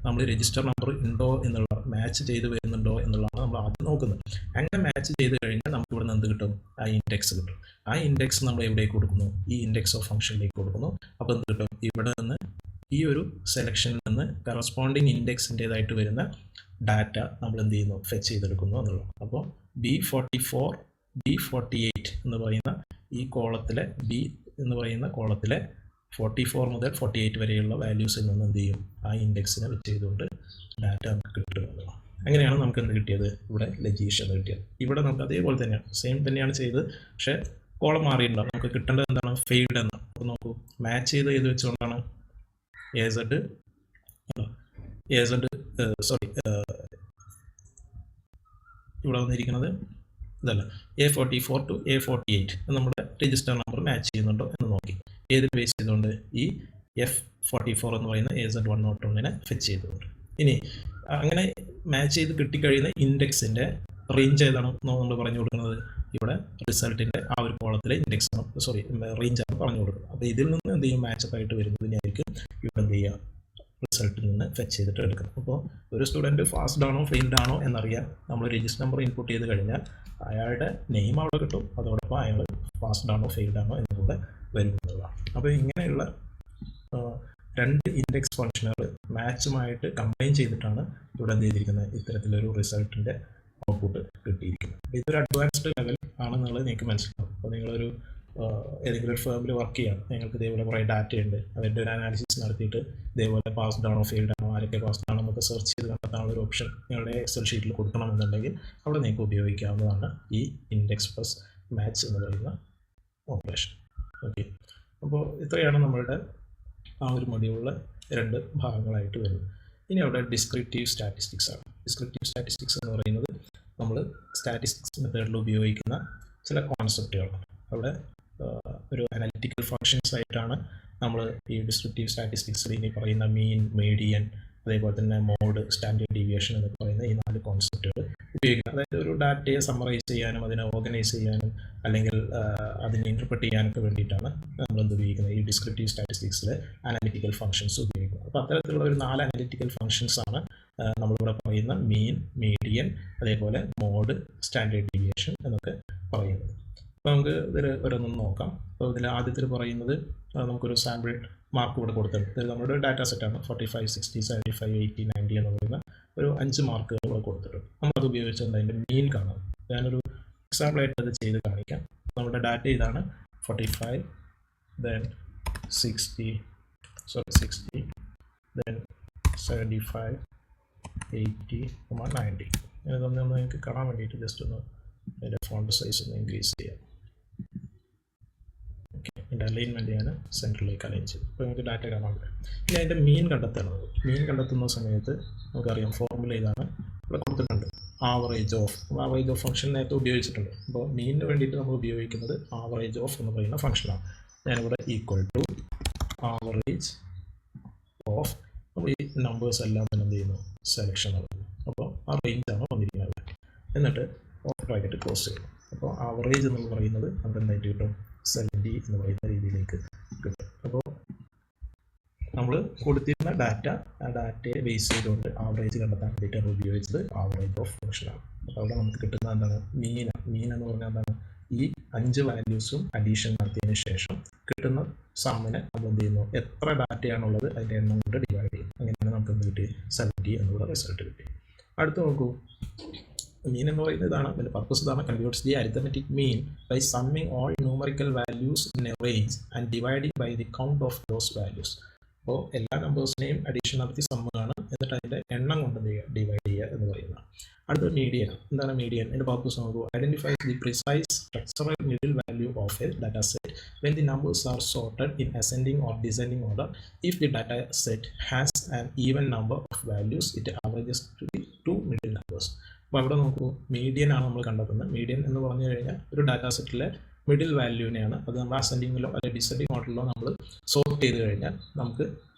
നമ്മൾ രജിസ്റ്റർ നമ്പർ ഉണ്ടോ എന്നുള്ള മാച്ച് ചെയ്ത് വരുന്നുണ്ടോ എന്നുള്ളതാണ് നമ്മൾ ആദ്യം നോക്കുന്നത്. അങ്ങനെ മാച്ച് ചെയ്ത് കഴിഞ്ഞാൽ നമുക്ക് ഇവിടെ നിന്ന് എന്ത് കിട്ടും? ആ ഇൻഡെക്സ് കിട്ടും. ആ ഇൻഡെക്സ് നമ്മൾ എവിടേക്ക് കൊടുക്കുന്നു? ഈ ഇൻഡെക്സ് ഓഫ് ഫംഗ്ഷനിലേക്ക് കൊടുക്കുന്നു. അപ്പോൾ എന്ത് കിട്ടും? ഇവിടെ നിന്ന് ഈ ഒരു സെലക്ഷനിൽ നിന്ന് കറസ്പോണ്ടിങ് ഇൻഡെക്സിൻ്റേതായിട്ട് വരുന്ന ഡാറ്റ നമ്മൾ എന്ത് ചെയ്യുന്നു? ഫെച്ച് ചെയ്തെടുക്കുന്നു എന്നുള്ളത്. അപ്പോൾ B44 B48 എന്ന് പറയുന്ന ഈ കോളത്തിലെ ബി എന്ന് പറയുന്ന കോളത്തിലെ 44 മുതൽ 48 വരെയുള്ള വാല്യൂസിൽ നിന്ന് എന്ത് ചെയ്യും? ആ ഇൻഡെക്സിനെ വെച്ച് ചെയ്തുകൊണ്ട് ഡാറ്റ നമുക്ക് കിട്ടുന്നത്. അങ്ങനെയാണ് നമുക്ക് എന്ത് കിട്ടിയത്? ഇവിടെ ലജീഷ് എന്ന് കിട്ടിയത്. ഇവിടെ നമുക്ക് അതേപോലെ തന്നെയാണ്, സെയിം തന്നെയാണ് ചെയ്തത്, പക്ഷേ കോളം മാറിയിട്ടുണ്ടാവും. നമുക്ക് കിട്ടേണ്ടത് എന്താണ്? ഫെയിൽഡ് എന്നാണ്. അപ്പോൾ നോക്കൂ, മാച്ച് ചെയ്ത് ഏത് വെച്ചുകൊണ്ടാണ്? ഇവിടെ വന്നിരിക്കുന്നത് ഇതല്ല, A44 to A48 നമ്മുടെ രജിസ്റ്റർ നമ്പർ മാച്ച് ചെയ്യുന്നുണ്ടോ എന്ന് നോക്കി. ഏതിൽ ബേസ് ചെയ്തുകൊണ്ട്? ഈ F44 എന്ന് പറയുന്ന AZ101 ഫെച്ച് ചെയ്തുകൊണ്ട്. ഇനി അങ്ങനെ മാച്ച് ചെയ്ത് കിട്ടിക്കഴിയുന്ന ഇൻഡെക്സിൻ്റെ റേഞ്ച് ഏതാണ് നമ്മൾ പറഞ്ഞു കൊടുക്കുന്നത്? ഇവിടെ റിസൾട്ടിൻ്റെ ആ ഒരു കോളത്തിലെ ഇൻഡെക്സ് റേഞ്ചാണ് പറഞ്ഞു കൊടുക്കുന്നത്. അപ്പോൾ ഇതിൽ നിന്ന് എന്ത് ചെയ്യും? മാച്ചപ്പ് ആയിട്ട് വരുന്നതിനായിരിക്കും ഇവിടെ എന്ത് ചെയ്യുക? റിസൾട്ടിൽ നിന്ന് ഫെച്ച് ചെയ്തിട്ട് എടുക്കണം. അപ്പോൾ ഒരു സ്റ്റുഡൻറ്റ് ഫാസ്റ്റ് ആണോ ഫെയിൽഡ് ആണോ എന്നറിയാൻ നമ്മൾ രജിസ്റ്റർ നമ്പർ ഇൻപുട്ട് ചെയ്ത് കഴിഞ്ഞാൽ അയാളുടെ നെയിം അവിടെ കിട്ടും, അതോടൊപ്പം അയാൾ ഫാസ്റ്റ് ആണോ ഫെയിൽഡ് ആണോ എന്നുകൂടെ വരുന്നതാണ്. അപ്പോൾ ഇങ്ങനെയുള്ള രണ്ട് ഇൻഡെക്സ് ഫംഗ്ഷനുകൾ മാച്ചുമായിട്ട് കമ്പൈൻ ചെയ്തിട്ടാണ് ഇവിടെ എന്ത് ചെയ്തിരിക്കുന്നത്? ഇത്തരത്തിലൊരു റിസൾട്ടിൻ്റെ ഔട്ട്പുട്ട് കിട്ടിയിരിക്കുന്നത്. അപ്പോൾ ഇതൊരു അഡ്വാൻസ്ഡ് ലെവൽ ആണെന്നുള്ളത് നിങ്ങൾക്ക് മനസ്സിലാവും. അപ്പോൾ നിങ്ങളൊരു ഏതെങ്കിലും ഒരു ഫേമിൽ വർക്ക് ചെയ്യാം, നിങ്ങൾക്ക് ഇതേപോലെ കുറേ ഡാറ്റയുണ്ട്, അതിൻ്റെ ഒരു അനാലിസിസ് നടത്തിയിട്ട് ഇതേപോലെ പാസ്ഡ് ആണോ ഫെയിൽഡ് ആണോ, ആരൊക്കെ പാസ്ഡ് ആണോ എന്നൊക്കെ സെർച്ച് ചെയ്ത് കണ്ടെത്താനുള്ള ഒരു ഓപ്ഷൻ നിങ്ങളുടെ എക്സൽ ഷീറ്റിൽ കൊടുക്കണമെന്നുണ്ടെങ്കിൽ അവിടെ നിങ്ങൾക്ക് ഉപയോഗിക്കാവുന്നതാണ് ഈ ഇൻഡെക്സ് പ്ലസ് മാച്ച് എന്ന് പറയുന്ന ഓപ്പറേഷൻ. ഓക്കെ, അപ്പോൾ ഇത്രയാണ് നമ്മളുടെ ആ ഒരു മൊഡ്യൂളിലെ രണ്ട് ഭാഗങ്ങളായിട്ട് വരുന്നത്. ഇനി അവിടെ ഡിസ്ക്രിപ്റ്റീവ് സ്റ്റാറ്റിസ്റ്റിക്സ് ആണ്. ഡിസ്ക്രിപ്റ്റീവ് സ്റ്റാറ്റിസ്റ്റിക്സ് എന്ന് പറയുന്നത് നമ്മൾ സ്റ്റാറ്റിസ്റ്റിക്സ് മെത്തേഡിൽ ഉപയോഗിക്കുന്ന ചില കോൺസെപ്റ്റുകളാണ്. അവിടെ ഒരു അനലിറ്റിക്കൽ ഫങ്ഷൻസ് ആയിട്ടാണ് നമ്മൾ ഈ ഡിസ്ക്രിപ്റ്റീവ് സ്റ്റാറ്റിസ്റ്റിക്സിൽ ഇനി പറയുന്ന മീൻ, മീഡിയൻ, അതേപോലെ തന്നെ മോഡ്, സ്റ്റാൻഡേർഡ് ഡീവിയേഷൻ എന്ന് പറയുന്ന ഈ 4 കോൺസെപ്റ്റുകൾ ഉപയോഗിക്കുക. അതായത് ഒരു ഡാറ്റയെ സമ്മറൈസ് ചെയ്യാനും അതിനെ ഓർഗനൈസ് ചെയ്യാനും അല്ലെങ്കിൽ അതിനെ ഇൻ്റർപ്രറ്റ് ചെയ്യാനൊക്കെ വേണ്ടിയിട്ടാണ് നമ്മൾ എന്ത് ഉപയോഗിക്കുന്നത്? ഈ ഡിസ്ക്രിപ്റ്റീവ് സ്റ്റാറ്റിസ്റ്റിക്സിൽ അനലിറ്റിക്കൽ ഫങ്ഷൻസ് ഉപയോഗിക്കുന്നത്. അപ്പോൾ അത്തരത്തിലുള്ള ഒരു 4 അനലിറ്റിക്കൽ ഫങ്ഷൻസ് ആണ് നമ്മളിവിടെ പറയുന്ന മീൻ, മീഡിയൻ, അതേപോലെ മോഡ്, സ്റ്റാൻഡേർഡ് ഡീവിയേഷൻ എന്നൊക്കെ പറയുന്നത്. അപ്പോൾ നമുക്ക് ഇതിൽ ഓരോന്നും നോക്കാം. അപ്പോൾ ഇതിൽ ആദ്യത്തിൽ പറയുന്നത് നമുക്കൊരു സാമ്പിൾ മാർക്ക് ഇവിടെ കൊടുത്തിട്ടുണ്ട്. ഇത് നമ്മുടെ ഡാറ്റ സെറ്റാണ്. 45, 60, 75, 80, 90 എന്ന് പറയുന്ന ഒരു 5 മാർക്കുകൾ ഇവിടെ കൊടുത്തിട്ടുണ്ട്. നമ്മളത് ഉപയോഗിച്ചുകൊണ്ട് അതിൻ്റെ മീൻ കാണാം. ഞാനൊരു എക്സാമ്പിളായിട്ട് അത് ചെയ്ത് കാണിക്കാം. നമ്മുടെ ഡാറ്റ ഇതാണ്. 45, then 60, then 75, 80, 90. ഇതൊന്ന് നിങ്ങൾക്ക് കാണാൻ വേണ്ടിയിട്ട് ജസ്റ്റ് ഒന്ന് അതിൻ്റെ ഫോണ്ട് സൈസ് ഒന്ന് ഇൻക്രീസ് ചെയ്യാം. ഓക്കെ, അതിൻ്റെ അലൈൻമെൻറ്റ് ഞാൻ സെൻറ്ററിലേക്ക് അലൈൻ ചെയ്തു. അപ്പോൾ നമുക്ക് ഡാറ്റ കാണാൻ പറ്റും. ഇനി അതിൻ്റെ മീൻ കണ്ടെത്തുന്നത്. മീൻ കണ്ടെത്തുന്ന സമയത്ത് നമുക്കറിയാം ഫോർമുല ഇതാണ് ഇവിടെ കൊടുത്തിട്ടുണ്ട്. ആവറേജ് ഓഫ് ഫംഗ്ഷൻ നേരത്തെ ഉപയോഗിച്ചിട്ടുണ്ട്. അപ്പോൾ മീനിന് വേണ്ടിയിട്ട് നമ്മൾ ഉപയോഗിക്കുന്നത് ആവറേജ് ഓഫ് എന്ന് പറയുന്ന ഫംഗ്ഷനാണ്. ഞാനിവിടെ ഈക്വൽ ടു ആവറേജ് ഓഫ്, അപ്പോൾ ഈ നമ്പേഴ്സ് എല്ലാം തന്നെ എന്ത് ചെയ്യുന്നു? സെലക്ഷൻ നടക്കുന്നു. അപ്പോൾ ആ റേഞ്ചാണ് വന്നിരിക്കുന്നത്. എന്നിട്ട് ഓഫ് ബ്രാക്കറ്റ് ക്ലോസ് ചെയ്യണം. അപ്പോൾ ആവറേജ് എന്ന് പറയുന്നത് നമുക്ക് എന്തായിട്ട് കിട്ടും? 70 എന്ന് പറയുന്ന രീതിയിലേക്ക് കിട്ടും. അപ്പോൾ നമ്മൾ കൊടുത്തിരുന്ന ഡാറ്റ, ആ ഡാറ്റയെ ബേസ് ചെയ്തുകൊണ്ട് ആവറേജ് കണ്ടെത്താൻ വേണ്ടിയിട്ടാണ് ഉപയോഗിച്ചത് ആവറേജ് ഓഫ് ഫംഗ്ഷനാണ്. അപ്പോൾ അവിടെ നമുക്ക് കിട്ടുന്നത് എന്താണ്? മീൻ എന്ന് പറഞ്ഞാൽ എന്താണ്? ഈ 5 വാല്യൂസും അഡീഷൻ നടത്തിയതിന് ശേഷം കിട്ടുന്ന സമ്മിനെ നമ്മൾ എന്ത് ചെയ്യുന്നു, എത്ര ഡാറ്റയാണുള്ളത് അതിൻ്റെ എണ്ണം കൊണ്ട് ഡിവൈഡ് ചെയ്യും. അങ്ങനെയാണ് നമുക്ക് എന്ത് കിട്ടി, 70 എന്നുള്ള റിസൾട്ട് കിട്ടി. അടുത്ത് നോക്കൂ, മീൻ എന്ന് പറയുന്നത് ഇതാണ്, അതിൻ്റെ പർപ്പസ് ഇതാണ്. Computes the arithmetic mean by summing all numerical values in a range and dividing by the count of those values. അപ്പോൾ എല്ലാ നമ്പേഴ്സിനെയും അഡീഷൻ നടത്തി സമ്മാണ്, എന്നിട്ട് അതിൻ്റെ എണ്ണം കൊണ്ട് ഡിവൈഡ് ചെയ്യുക എന്ന് പറയുന്നത്. അടുത്ത മീഡിയൻ. എന്താണ് മീഡിയൻ? അതിൻ്റെ പർപ്പസ് നോക്കൂ. Identifies the precise structural middle value of A data set when the numbers are sorted in ascending or descending order. If the data set has an even number of values, it averages to the two middle numbers. അപ്പോൾ അവിടെ നോക്കൂ, median ആണ് നമ്മൾ കണ്ടെത്തുന്നത്. Median എന്ന് പറഞ്ഞു കഴിഞ്ഞാൽ ഒരു ഡാറ്റാ സെറ്റിലെ മിഡിൽ വാല്യൂവിനെയാണ്, അത് നമ്മൾ അസെൻഡിങ്ങിലോ അല്ലെങ്കിൽ ഡിസെൻഡിങ് ഓർഡറിലോ നമ്മൾ സോർട്ട് ചെയ്ത് കഴിഞ്ഞാൽ നമുക്ക്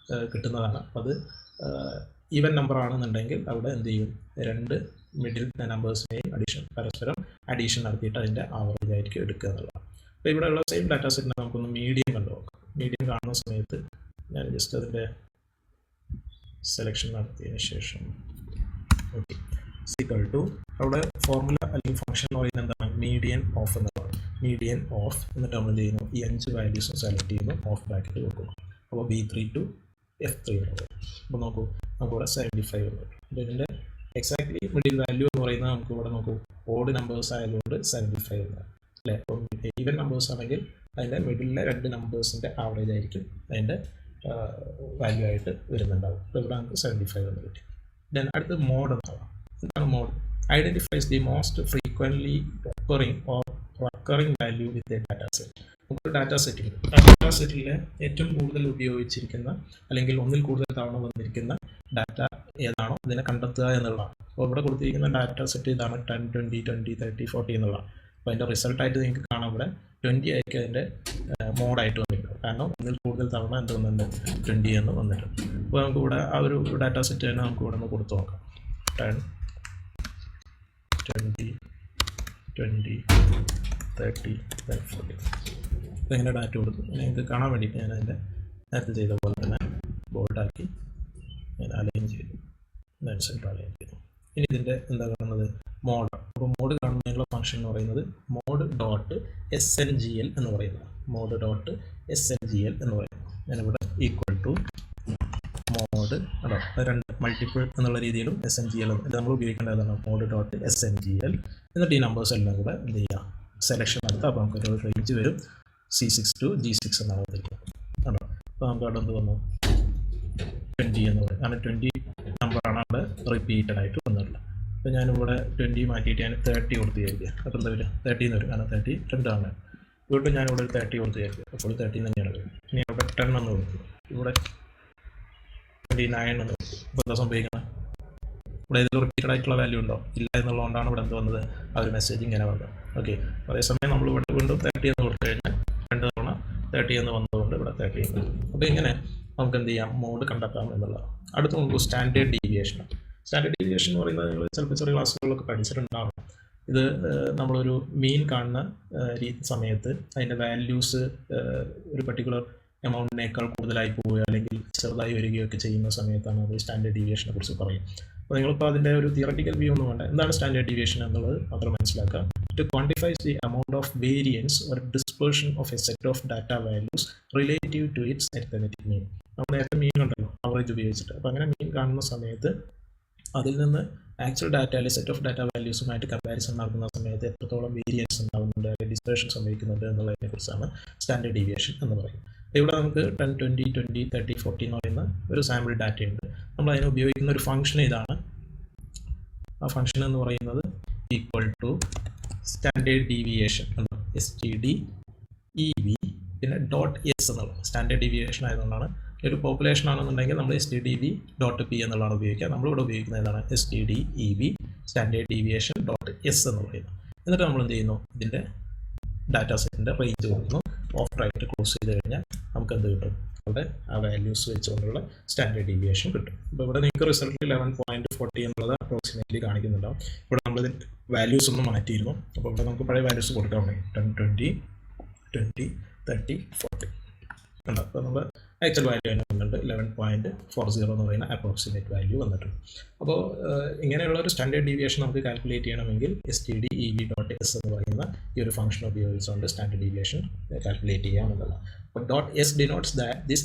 കിട്ടുന്നതാണ്. അപ്പോൾ അത് ഈവൻ നമ്പർ ആണെന്നുണ്ടെങ്കിൽ അവിടെ എന്ത് ചെയ്യും, 2 മിഡിൽ നമ്പേഴ്സിനെയും പരസ്പരം അഡീഷൻ നടത്തിയിട്ട് അതിൻ്റെ ആവറേജ് ആയിരിക്കും എടുക്കുക എന്നുള്ളതാണ്. അപ്പോൾ ഇവിടെയുള്ള സെയിം ഡാറ്റാ സെറ്റിനെ നമുക്കൊന്ന് മീഡിയൻ കണ്ടു നോക്കാം. മീഡിയൻ കാണുന്ന സമയത്ത് ഞാൻ ജസ്റ്റ് അതിൻ്റെ സെലക്ഷൻ നടത്തിയതിന് ശേഷം ഓക്കെ ഈക്വൽ ടു, അവിടെ ഫോർമുല അല്ലെങ്കിൽ ഫംഗ്ഷൻ എന്ന് പറയുന്നത് എന്താണ്, മീഡിയൻ ഓഫ് എന്നുള്ളതാണ്. മീഡിയൻ ഓഫ് എന്നിട്ട് നമ്മൾ എന്ത് ചെയ്യുന്നു, ഈ 5 വാല്യൂസും സെലക്ട് ചെയ്യുന്നു, ഓഫ് ബ്രാക്കറ്റ് വെക്കുന്നു. അപ്പോൾ B3 to F3 എന്നുള്ളത്. അപ്പോൾ നോക്കൂ, നമുക്കിവിടെ 75 എന്ന് കിട്ടും. അപ്പോൾ ഇതിൻ്റെ എക്സാക്ട്ലി മിഡിൽ വാല്യൂ എന്ന് പറയുന്നത് നമുക്ക് ഇവിടെ നോക്കൂ, ഓഡ് നമ്പേഴ്സ് ആയതുകൊണ്ട് 75 എന്നാണ് അല്ലേ. അപ്പം ഈവൻ നമ്പേഴ്സ് ആണെങ്കിൽ അതിൻ്റെ മിഡിലെ 2 നമ്പേഴ്സിൻ്റെ ആവറേജ് ആയിരിക്കും അതിൻ്റെ വാല്യൂ ആയിട്ട് വരുന്നുണ്ടാവും. അപ്പോൾ ഇവിടെ നമുക്ക് 75 എന്ന് കിട്ടി. ദെൻ അടുത്ത് മോഡ് എന്നാണ്. എന്താണ് mode? Identifies the most frequently occurring or recurring value with a data set. നമുക്ക് ഡാറ്റാ സെറ്റിലെ ഏറ്റവും കൂടുതൽ ഉപയോഗിച്ചിരിക്കുന്ന അല്ലെങ്കിൽ ഒന്നിൽ കൂടുതൽ തവണ വന്നിരിക്കുന്ന ഡാറ്റ ഏതാണോ അതിനെ കണ്ടെത്തുക എന്നുള്ളതാണ്. അപ്പോൾ ഇവിടെ കൊടുത്തിരിക്കുന്ന ഡാറ്റാ സെറ്റ് ഇതാണ്, 10, 20, 20, 30, 40 എന്നുള്ളതാണ്. അപ്പോൾ അതിൻ്റെ റിസൾട്ടായിട്ട് നിങ്ങൾക്ക് കാണാം ഇവിടെ 20 ആയിരിക്കും അതിൻ്റെ മോഡായിട്ട് വന്നിട്ടുണ്ട്. കാരണം ഒന്നിൽ കൂടുതൽ തവണ എന്ത് വന്നിട്ടുണ്ട്, 20 എന്ന് വന്നിട്ടുണ്ട്. അപ്പോൾ നമുക്ക് ഇവിടെ ആ ഒരു ഡാറ്റാ സെറ്റ് തന്നെ നമുക്ക് ഇവിടെ നിന്ന് കൊടുത്തു നോക്കാം. 10, 20, 20, 30, 40. അപ്പോൾ ഇങ്ങനെ ഡാറ്റ കൊടുത്തു. നിങ്ങൾക്ക് കാണാൻ വേണ്ടിയിട്ട് ഞാൻ അതിൻ്റെ നേരത്തെ ചെയ്ത പോലെ തന്നെ ബോൾഡാക്കി ഞാൻ അലൈൻ ചെയ്തു, റിസൾട്ട് അലൈൻ ചെയ്തു. ഇനി ഇതിൻ്റെ എന്താ കാണുന്നത്, മോഡ്. അപ്പോൾ മോഡ് കാണുന്നതിനുള്ള ഫംഗ്ഷൻ എന്ന് പറയുന്നത് മോഡ് ഡോട്ട് SNGL എന്ന് പറയുന്നത്. മോഡ് ഡോട്ട് SNGL എന്ന് പറയുന്നത് ഞാനിവിടെ ഈക്വൽ ടു മോഡ് അല്ലോ, 2 മൾട്ടിപ്പിൾ എന്നുള്ള രീതിയിലും SNGL ഇത് നമ്മൾ ഉപയോഗിക്കേണ്ടതാണ്. മോഡ് ഡോട്ട് SNGL എന്നിട്ട് ഈ നമ്പേഴ്സ് എല്ലാം കൂടെ എന്ത് ചെയ്യുക, സെലക്ഷൻ നടത്തുക. അപ്പോൾ നമുക്കൊരു റേഞ്ച് വരും, C6 to G6 എന്നാണ് വന്നിരിക്കുന്നത് ആണോ. അപ്പോൾ നമുക്ക് അവിടെ എന്ത് വന്നു, 20 എന്ന് പറയും. കാരണം 20 നമ്പറാണ് അവിടെ റിപ്പീറ്റഡ് ആയിട്ട് വന്നിട്ടുള്ളത്. അപ്പോൾ ഞാനിവിടെ 20 മാറ്റിയിട്ട് ഞാൻ 30 കൊടുത്ത് വിചാരിക്കുക. അപ്പോൾ എന്താ വരിക, 30 എന്ന് വരും. കാരണം 30 2 ആണ്. വീണ്ടും ഞാനിവിടെ ഒരു 30 കൊടുത്ത് വിചാരിക്കുക. അപ്പോൾ 30 തന്നെയാണ് വരും. ഇനി അവിടെ 10 എന്ന് കൊടുത്തു, ഇവിടെ 29 എന്ന് കൊടുത്തു. അപ്പോൾ എന്താ സംഭവിക്കുന്നത്, ഇവിടെ ഇതിൽ റിപ്പീറ്റഡ് ആയിട്ടുള്ള വാല്യൂ ഉണ്ടോ, ഇല്ല എന്നുള്ളതുകൊണ്ടാണ് ഇവിടെ എന്ത് വന്നത്, ആ ഒരു മെസ്സേജ് ഇങ്ങനെ വന്നത്. ഓക്കെ, അതേസമയം നമ്മൾ ഇവിടെ വീണ്ടും 30 എന്ന് കൊടുത്തു കഴിഞ്ഞാൽ 2 തവണ 30 എന്ന് വന്നതുകൊണ്ട് ഇവിടെ 30 എന്ന് വരും. അപ്പോൾ ഇങ്ങനെ നമുക്ക് എന്ത് ചെയ്യാം, മോഡ് കണ്ടെത്താം എന്നുള്ളതാണ്. അടുത്ത് നമുക്ക് സ്റ്റാൻഡേർഡ് ഡീവിയേഷൻ. സ്റ്റാൻഡേർഡ് ഡീവിയേഷൻ എന്ന് പറയുന്നത് നിങ്ങൾ ചിലപ്പോൾ ചെറിയ ക്ലാസ്സുകളിലൊക്കെ പഠിച്ചിട്ടുണ്ടാകും. ഇത് നമ്മളൊരു മീൻ കാണുന്ന സമയത്ത് അതിൻ്റെ വാല്യൂസ് ഒരു പർട്ടിക്കുലർ എമൗണ്ടിനേക്കാൾ കൂടുതലായി പോവുകയോ അല്ലെങ്കിൽ ചെറുതായി വരികയൊക്കെ ചെയ്യുന്ന സമയത്താണ് അത് സ്റ്റാൻഡേർഡ് ഡീവിയേഷനെ കുറിച്ച് പറയും. അപ്പോൾ നിങ്ങളിപ്പോൾ അതിൻ്റെ ഒരു തിയററ്റിക്കൽ വ്യൂ ഒന്നും വേണ്ട, എന്താണ് സ്റ്റാൻഡേർഡ് ഡീവിയേഷൻ എന്നുള്ളത് മാത്രം മനസ്സിലാക്കുക. It quantifies the amount of variance or dispersion of a set of data values relative to its arithmetic mean. നമ്മൾ നേരത്തെ മീൻ കണ്ടല്ലോ ആവറേജ് ഉപയോഗിച്ചിട്ട്. അപ്പോൾ അങ്ങനെ മീൻ കാണുന്ന സമയത്ത് അതിൽ നിന്ന് ആക്ച്വൽ ഡാറ്റ അല്ലെങ്കിൽ സെറ്റ് ഓഫ് ഡാറ്റ വാല്യൂസുമായിട്ട് കമ്പാരിസൺ നടക്കുന്ന സമയത്ത് എത്രത്തോളം വേരിയൻസ് ഉണ്ടാകുന്നുണ്ട് അല്ലെങ്കിൽ ഡിസ്പേർഷൻ സംഭവിക്കുന്നുണ്ട് എന്നുള്ളതിനെ കുറിച്ചാണ് സ്റ്റാൻഡേർഡ് ഡീവിയേഷൻ എന്ന് പറയുന്നത്. ഇവിടെ നമുക്ക് 10, 20, 20, 30, 40 എന്ന് പറയുന്ന ഒരു സാമ്പിൾ ഡാറ്റയുണ്ട്. നമ്മൾ അതിന് ഉപയോഗിക്കുന്ന ഒരു ഫംഗ്ഷൻ ഇതാണ്. ആ ഫംഗ്ഷൻ എന്ന് പറയുന്നത് equal to standard deviation STDEV പിന്നെ .s എന്നുള്ളത് സ്റ്റാൻഡേർഡ് ഡീവിയേഷൻ ആയതുകൊണ്ടാണ്. ഒരു പോപ്പുലേഷൻ ആണെന്നുണ്ടെങ്കിൽ നമ്മൾ STDV.P എന്നുള്ളതാണ് ഉപയോഗിക്കുക. നമ്മളിവിടെ ഉപയോഗിക്കുന്നത് ഏതാണ്, STDEV സ്റ്റാൻഡേർഡ് ഡീവിയേഷൻ .s എന്ന് പറയുന്നത്. എന്നിട്ട് നമ്മൾ എന്ത് ചെയ്യുന്നു, ഇതിൻ്റെ ഡാറ്റാ സെറ്റിൻ്റെ റേഞ്ച് കൊടുക്കുന്നു. ഓഫ് ബ്രാക്കറ്റ് ക്ലോസ് ചെയ്ത് കഴിഞ്ഞാൽ നമുക്ക് എന്ത് കിട്ടും, അവിടെ ആ വാല്യൂസ് വെച്ചുകൊണ്ടുള്ള സ്റ്റാൻഡേർഡ് ഡീവിയേഷൻ കിട്ടും. അപ്പോൾ ഇവിടെ നിങ്ങൾക്ക് റിസൾട്ടിൽ 11.40 എന്നുള്ളത് അപ്രോക്സിമേറ്റ്ലി കാണിക്കുന്നുണ്ടാവും. ഇവിടെ നമ്മളിതിൻ്റെ വാല്യൂസ് ഒന്ന് മാറ്റിയിരുന്നു. അപ്പോൾ ഇവിടെ നമുക്ക് പഴയ വാല്യൂസ് കൊടുക്കാൻ വേണ്ടി 10, 20, 20, 30, 40 ഉണ്ട്. അപ്പോൾ നമ്മൾ ആക്ച്വൽ വാല്യൂ തന്നെ വന്നിട്ടുണ്ട് 11.40 എന്ന് പറയുന്ന അപ്രോക്സിമേറ്റ് വാല്യൂ വന്നിട്ടുണ്ട്. അപ്പോൾ ഇങ്ങനെയുള്ള ഒരു സ്റ്റാൻഡേർഡ് ഡീവിയേഷൻ നമുക്ക് കാൽക്കുലേറ്റ് ചെയ്യണമെങ്കിൽ std.ev.s എന്ന് പറയുന്ന ഈ ഒരു ഫംഗ്ഷൻ ഉപയോഗിച്ചുകൊണ്ട് സ്റ്റാൻഡേർഡ് ഡീവിയേഷൻ കാൽക്കുലേറ്റ് ചെയ്യാം എന്നുള്ളത്. അപ്പോൾ .s denotes that this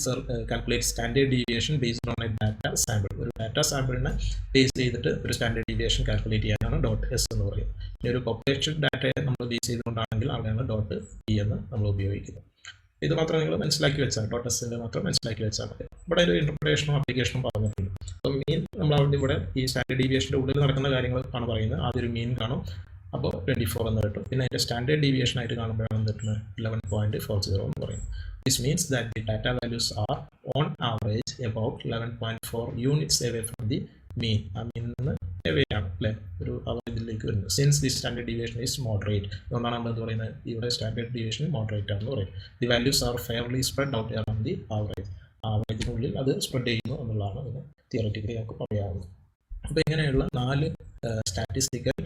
calculates standard deviation based on a data sample. ഒരു ഡാറ്റ സാമ്പിളിനെ ബേസ് ചെയ്തിട്ട് ഒരു സ്റ്റാൻഡേർഡ് ഡീവിയേഷൻ കാൽക്കുലേറ്റ് ചെയ്യാനാണ് .s എന്ന് പറയുന്നത്. ഇനി ഒരു പോപ്പുലേഷൻ ഡാറ്റയെ നമ്മൾ ബേസ് ചെയ്തുകൊണ്ടാണെങ്കിൽ അവിടെയാണ് .p എന്ന് നമ്മൾ ഉപയോഗിക്കുന്നത്. ഇത് മാത്രം നിങ്ങൾ മനസ്സിലാക്കി വെച്ചാൽ .s മാത്രം മനസ്സിലാക്കി വെച്ചാൽ മതി. ഇവിടെ ഒരു ഇന്റർപ്രിട്ടേഷനും ആപ്ലിക്കേഷനും പറഞ്ഞിട്ടുണ്ട്. അപ്പോൾ മീൻ നമ്മൾ അവിടെ ഇവിടെ ഈ സ്റ്റാൻഡേർഡ് ഡീവിയേഷൻ്റെ ഉള്ളിൽ നടക്കുന്ന കാര്യങ്ങൾ ആണ് പറയുന്നത്. ആദ്യം ഒരു മീൻ കാണും, അപ്പോൾ 24 എന്ന് കിട്ടും. പിന്നെ അതിൻ്റെ സ്റ്റാൻഡേർഡ് ഡീവിയേഷൻ ആയിട്ട് കാണുമ്പോഴാണ് കിട്ടുന്നത് 11.40 എന്ന് പറയുന്നത്. This means that the data values are on average about 11.4 units away from the mean. ആ മീനിൽ നിന്ന് away ആണ് അല്ലേ, ഒരു അവധിയിലേക്ക് വരുന്നത്. Since the standard deviation is moderate, അതുകൊണ്ടാണ് നമ്മൾ എന്ത് പറയുന്നത്, ഇവിടെ സ്റ്റാൻഡേർഡ് ഡീവിയേഷൻ മോഡറേറ്റ് ആണെന്ന് പറയുന്നത്. The values are fairly spread out around the average. ആവറേജിനുള്ളിൽ അത് സ്പ്രെഡ് ചെയ്യുന്നു എന്നുള്ളതാണ് ഇതിന് തിയററ്റിക്കലി നമുക്ക് പറയാവുന്നത്. അപ്പോൾ ഇങ്ങനെയുള്ള 4 സ്റ്റാറ്റിസ്റ്റിക്കൽ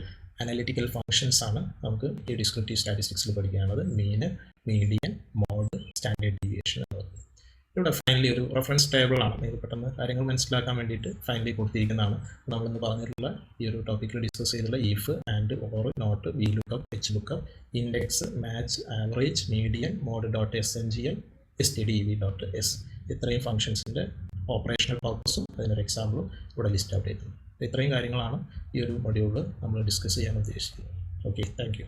അനലിറ്റിക്കൽ ഫങ്ഷൻസ് ആണ് നമുക്ക് ഈ ഡിസ്ക്രിപ്റ്റീവ് സ്റ്റാറ്റിസ്റ്റിക്സിൽ പഠിക്കാനുള്ളത്. മീന്, മീഡിയൻ, മോഡ്, സ്റ്റാൻഡേർഡ് ഡീവിയേഷൻ എന്ന് പറയുന്നത്. ഇവിടെ ഫൈനലി ഒരു റെഫറൻസ് ടേബിളാണ്, നിങ്ങൾക്ക് പെട്ടെന്ന് കാര്യങ്ങൾ മനസ്സിലാക്കാൻ വേണ്ടിയിട്ട് ഫൈനലി കൊടുത്തിരിക്കുന്നതാണ്. നമ്മളിന്ന് പറഞ്ഞിട്ടുള്ള ഈ ഒരു ടോപ്പിക്കിൽ ഡിസ്കസ് ചെയ്തിട്ടുള്ള if, and, or, not, V lookup, H lookup, index, match, average, median, മോഡ്.SNGL, std.ev.s ഇത്രയും ഫംഗ്ഷൻസിൻ്റെ ഓപ്പറേഷണൽ പർപ്പസും അതിനൊരു എക്സാമ്പിളും ഇവിടെ ലിസ്റ്റ് ഔട്ട് ചെയ്തിട്ടുണ്ട്. ഇത്രയും കാര്യങ്ങളാണ് ഈ ഒരു മൊഡ്യൂളിൽ നമ്മൾ ഡിസ്കസ് ചെയ്യാൻ ഉദ്ദേശിക്കുന്നത്. Okay, thank you.